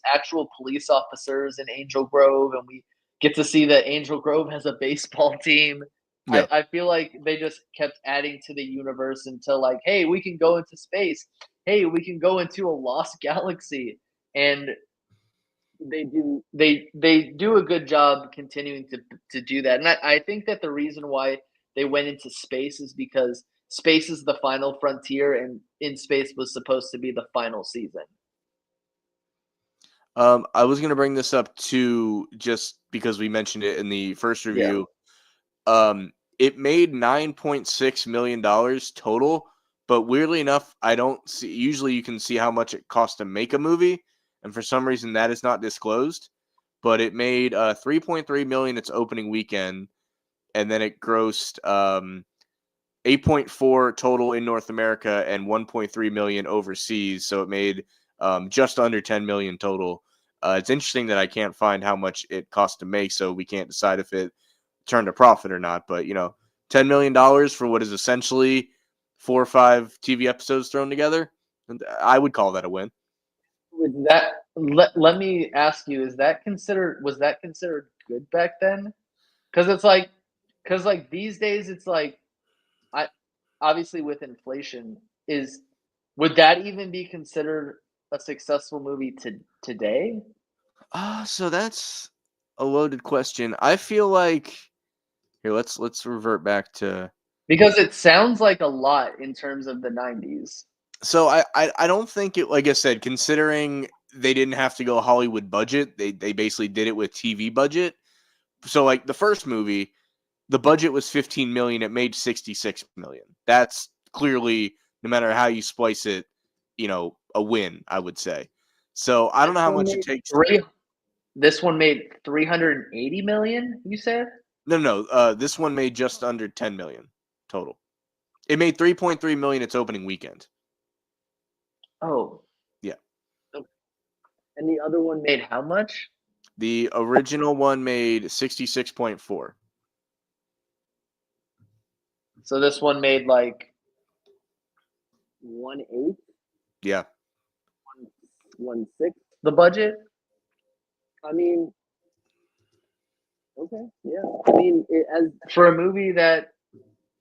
actual police officers in Angel Grove, and we get to see that Angel Grove has a baseball team. Yeah. I feel like they just kept adding to the universe until like, hey, we can go into space. Hey, we can go into a lost galaxy. And they do a good job continuing to do that. And I think that the reason why they went into space is because space is the final frontier, and in space was supposed to be the final season. I was going to bring this up too, just because we mentioned it in the first review. It made $9.6 million total, but weirdly enough, I don't see. Usually, you can see how much it costs to make a movie, and for some reason, that is not disclosed. But it made $3.3 million its opening weekend, and then it grossed 8.4 total in North America and 1.3 million overseas. So it made just under 10 million total. It's interesting that I can't find how much it cost to make, so we can't decide if it turned a profit or not. But $10 million for what is essentially 4 or 5 TV episodes thrown together, and I would call that a win. With that, let me ask you: was that considered good back then? Because these days it's like I obviously with inflation would that even be considered a successful movie today? So that's a loaded question. I feel like here let's revert back to. Because it sounds like a lot in terms of the 90s. So I don't think it, like I said, considering they didn't have to go Hollywood budget, they basically did it with TV budget. So like the first movie, the budget was 15 million, it made 66 million. That's clearly, no matter how you splice it, a win, I would say. So I don't know how much it takes. This one made 380 million, you said? No. This one made just under 10 million total. It made 3.3 million its opening weekend. Oh. Yeah. And the other one made how much? The original one made 66.4. So this one made like 1/8? Yeah. 1/6 the budget? I mean, okay, yeah. I mean, as for a movie that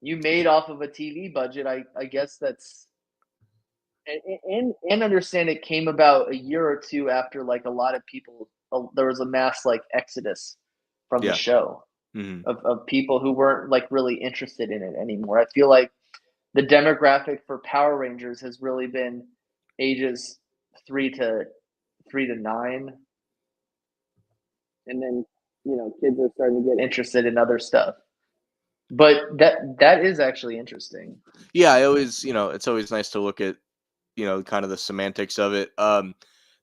you made off of a TV budget, I guess that's and understand it came about a year or two after like a lot of people there was a mass like exodus from the Yeah. show Mm-hmm. of people who weren't like really interested in it anymore. I feel like the demographic for Power Rangers has really been ages 3 to 9, and then kids are starting to get interested in other stuff. But that is actually interesting. Yeah, I always, it's always nice to look at, kind of the semantics of it.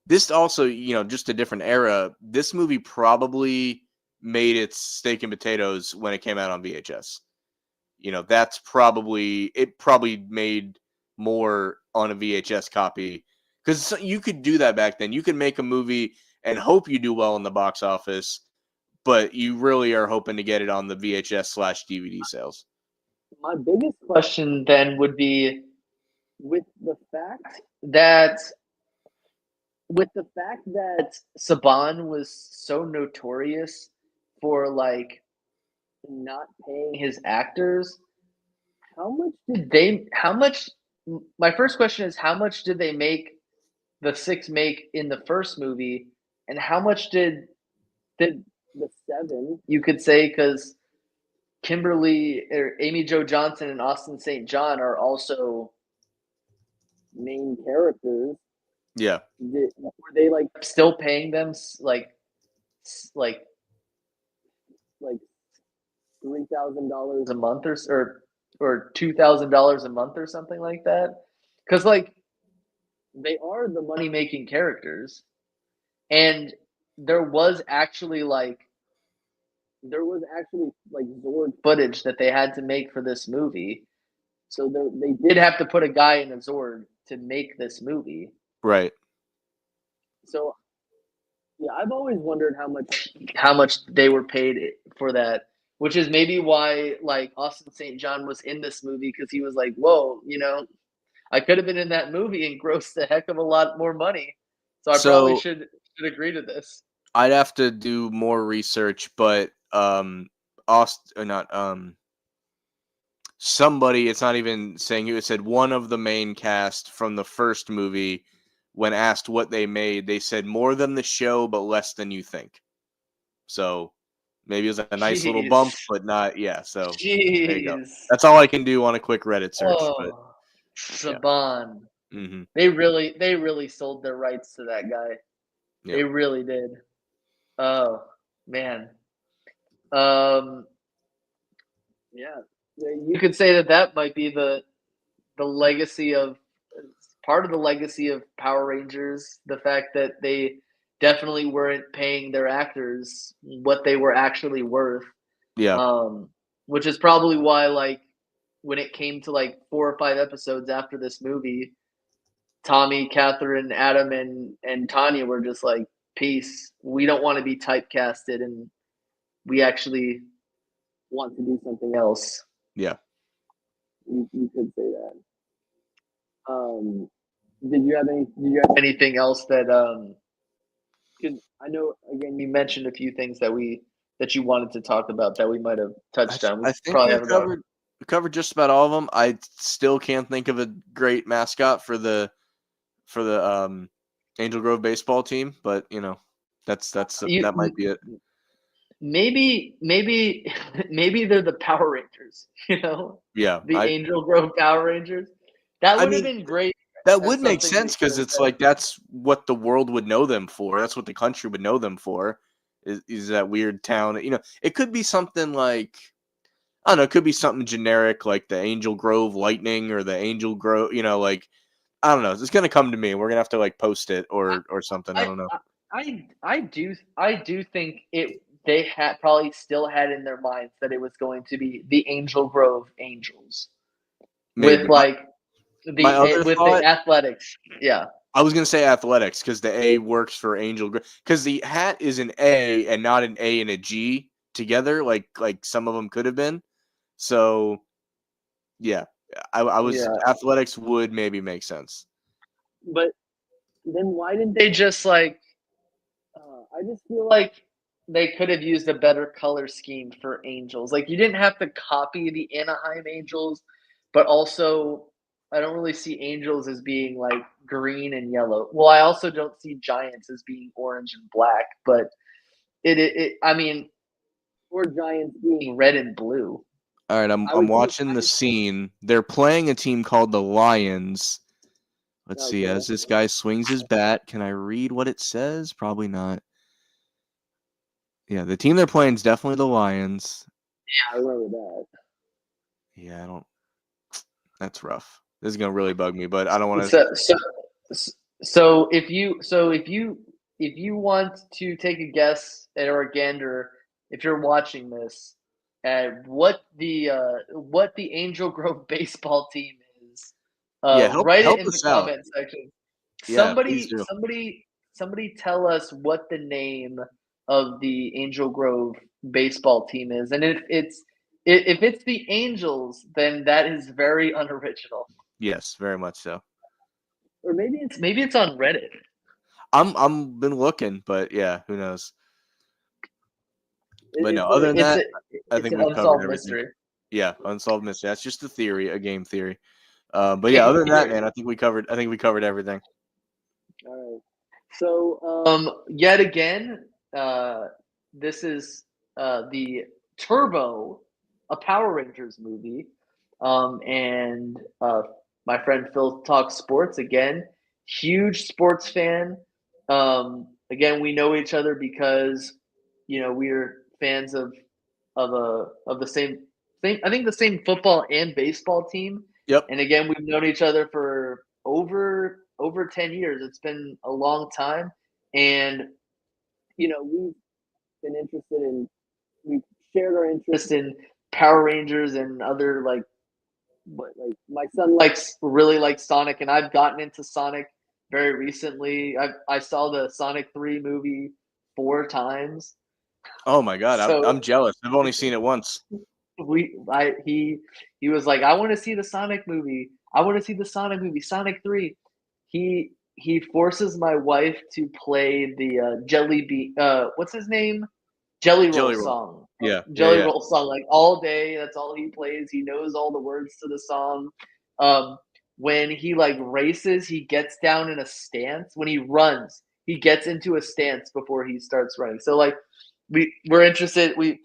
This also, just a different era. This movie probably made its steak and potatoes when it came out on VHS. That's probably made more on a VHS copy, because you could do that back then. You could make a movie and hope you do well in the box office, but you really are hoping to get it on the VHS/DVD sales. My biggest question then would be with the fact that Saban was so notorious for like not paying his actors, how much my first question is how much did they make the 6 make in the first movie, and how much did the 7, you could say, because Kimberly or Amy Jo Johnson and Austin St. John are also main characters. Yeah. Were they like still paying them like $3,000 a month or $2,000 a month or something like that? Because like they are the money making characters, and there was actually like Zord footage that they had to make for this movie. So they did have to put a guy in a Zord to make this movie. Right. So yeah, I've always wondered how much they were paid for that, which is maybe why like Austin St. John was in this movie, because he was like, whoa, I could have been in that movie and grossed a heck of a lot more money. So I probably So should agree to this. I'd have to do more research, but Aust or not somebody, it's not even saying who, it said one of the main cast from the first movie, when asked what they made, they said more than the show but less than you think. So maybe it was a nice little Jeez. bump, but not, yeah, so there you go. Jeez. That's all I can do on a quick Reddit search, but Oh, yeah. Saban. Mhm. They really sold their rights to that guy. Yeah. They really did. Oh, man. Um, yeah. You could say that might be the legacy of part of the legacy of Power Rangers, the fact that they definitely weren't paying their actors what they were actually worth. Yeah. Um, which is probably why, like, when it came to like 4 or 5 episodes after this movie, Tommy, Catherine, Adam, and Tanya were just like, "Peace. We don't want to be typecasted, and we actually want to do something else." Yeah. You could say that. Um, Did you have anything else that? Because I know again you mentioned a few things that you wanted to talk about that we might have touched on. We I think probably we've haven't gone. covered just about all of them. I still can't think of a great mascot for the Angel Grove baseball team, but You that might be it. maybe maybe they're the Power Rangers. Yeah, The Angel Grove Power Rangers. That I would have mean been great that as would make something they sense could because have it's said. like that's what the world would know them for. That's what the country would know them for. Is that weird town? It could be something like, I don't know. It could be something generic like the Angel Grove Lightning or the Angel Grove. Like, I don't know. It's gonna come to me. We're gonna have to like post it or something. I I don't know. I do think they had probably still had in their minds that it was going to be the Angel Grove Angels with Maybe like my other with the thought. athletics. Yeah. I was gonna say athletics because the A works for Angel because the hat is an A and not an A and a G together, like some of them could have been. So yeah, I was Yeah. athletics would maybe make sense. But then why didn't they just like I just feel like they could have used a better color scheme for Angels. Like you didn't have to copy the Anaheim Angels, but also I don't really see Angels as being like green and yellow. Well, I also don't see Giants as being orange and black, but I mean, or Giants being red and blue. All right, I'm I I'm would think watching the scene. They're playing a team called the Lions. Let's see. okay. As this guy swings his bat, can I read what it says? Probably not. Yeah, the team they're playing is definitely the Lions. Yeah, I remember that. Yeah, I don't. That's rough. This is gonna really bug me, but I don't want to. So if you want to take a guess at or a gander, if you're watching this, at what the Angel Grove baseball team is, Yeah, write it help in the us out. comment section. Yeah, please Somebody do. somebody somebody tell us what the name of the Angel Grove baseball team is, and if it's the Angels, then that is very unoriginal. Yes, very much so. Or maybe it's on Reddit. I'm been looking, but yeah, who knows? But no, other than It's that, a I it's think an we've covered unsolved everything. mystery. Yeah, unsolved mystery. That's just a theory, a game theory. But yeah, other than that, man, I think we covered everything. All right. So yet again, this is the Turbo, a Power Rangers movie, and my friend Phil talks sports again. Huge sports fan. Again, we know each other because we're fans of the same I think the same football and baseball team. Yep. And again, we've known each other for over over 10 years. It's been a long time, and we've been interested in we've shared our interest in Power Rangers and other my son really likes Sonic, and I've gotten into Sonic very recently. I saw the Sonic 3 movie 4 times. Oh my god, So I'm jealous. I've only seen it once. he was like, I want to see the Sonic movie. I want to see the Sonic movie, Sonic 3. He forces my wife to play the Jelly Bean what's his name? Jelly Roll Jelly Roll. song. Yeah, Jelly yeah. Roll song, like all day. That's all he plays. He knows all the words to the song. When he like races, he gets down in a stance. When he runs, he gets into a stance before he starts running. So like we're interested. We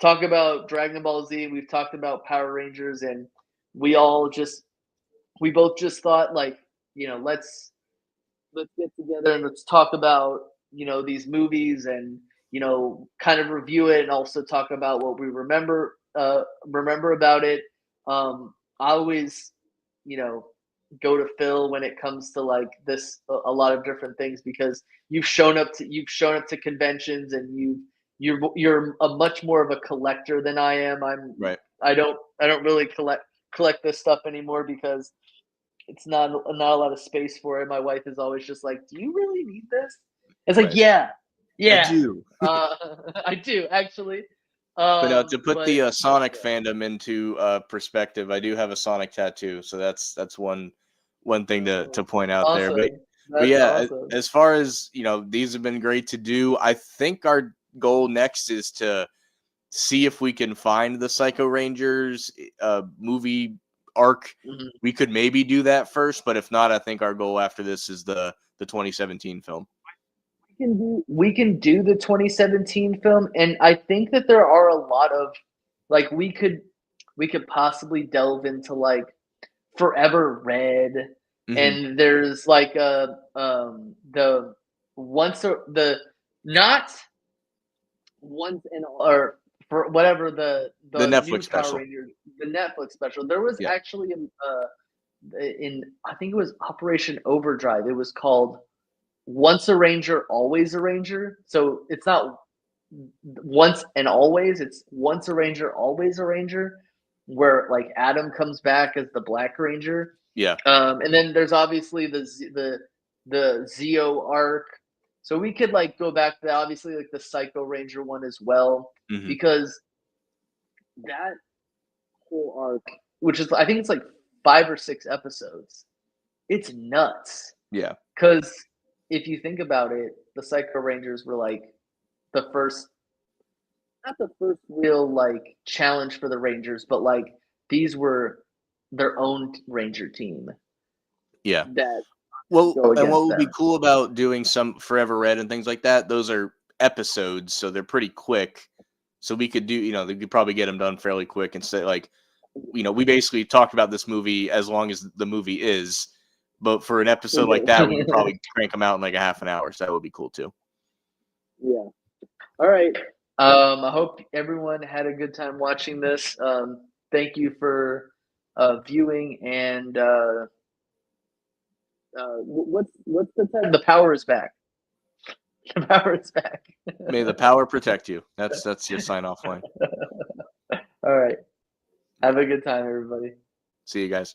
talk about Dragon Ball Z. We've talked about Power Rangers, and we both just thought like let's get together and let's talk about these movies and kind of review it and also talk about what we remember about it. I always go to Phil when it comes to like this a lot of different things because you've shown up to conventions and you're a much more of a collector than I am. Right. I don't really collect this stuff anymore because it's not a lot of space for it. My wife is always just like, "Do you really need this?" It's like, Right. "Yeah, I do. I do actually." But to put But the Sonic fandom into perspective, I do have a Sonic tattoo, so that's one thing to point out there. But awesome. That's yeah, awesome. as far as these have been great to do. I think our goal next is to see if we can find the Psycho Rangers movie arc. Mhm. We could maybe do that first, but if not, I think our goal after this is the 2017 film. We can do the 2017 film, and I think that there are a lot of like we could possibly delve into like Forever Red, Mhm. and there's like the not once in or for whatever The the new Netflix Power special. Rangers, the Netflix special. There was Yeah. actually in I think it was Operation Overdrive. It was called Once a Ranger, Always a Ranger. So it's not once and always. It's once a Ranger, always a Ranger. Where like Adam comes back as the Black Ranger. Yeah. And then there's obviously the Zeo arc. So we could like go back to obviously like the Psycho Ranger one as well Mhm. because that whole arc, which is I think it's like 5 or 6 episodes, it's nuts. Yeah. Because if you think about it, the Psycho Rangers were like the first, not the first real like challenge for the Rangers, but like these were their own Ranger team Yeah. that Well, go and what against would be them. cool about doing some Forever Red and things like that, those are episodes, so they're pretty quick. So we could do, they could probably get them done fairly quick and say, like, we basically talked about this movie as long as the movie is, but for an episode like that, we could probably crank them out in like a half an hour. So that would be cool too. Yeah. All right. I hope everyone had a good time watching this. Thank you for viewing and what's the time? The power is back. The power is back. May the power protect you. That's your sign off line. All right. Have a good time, everybody. See you guys.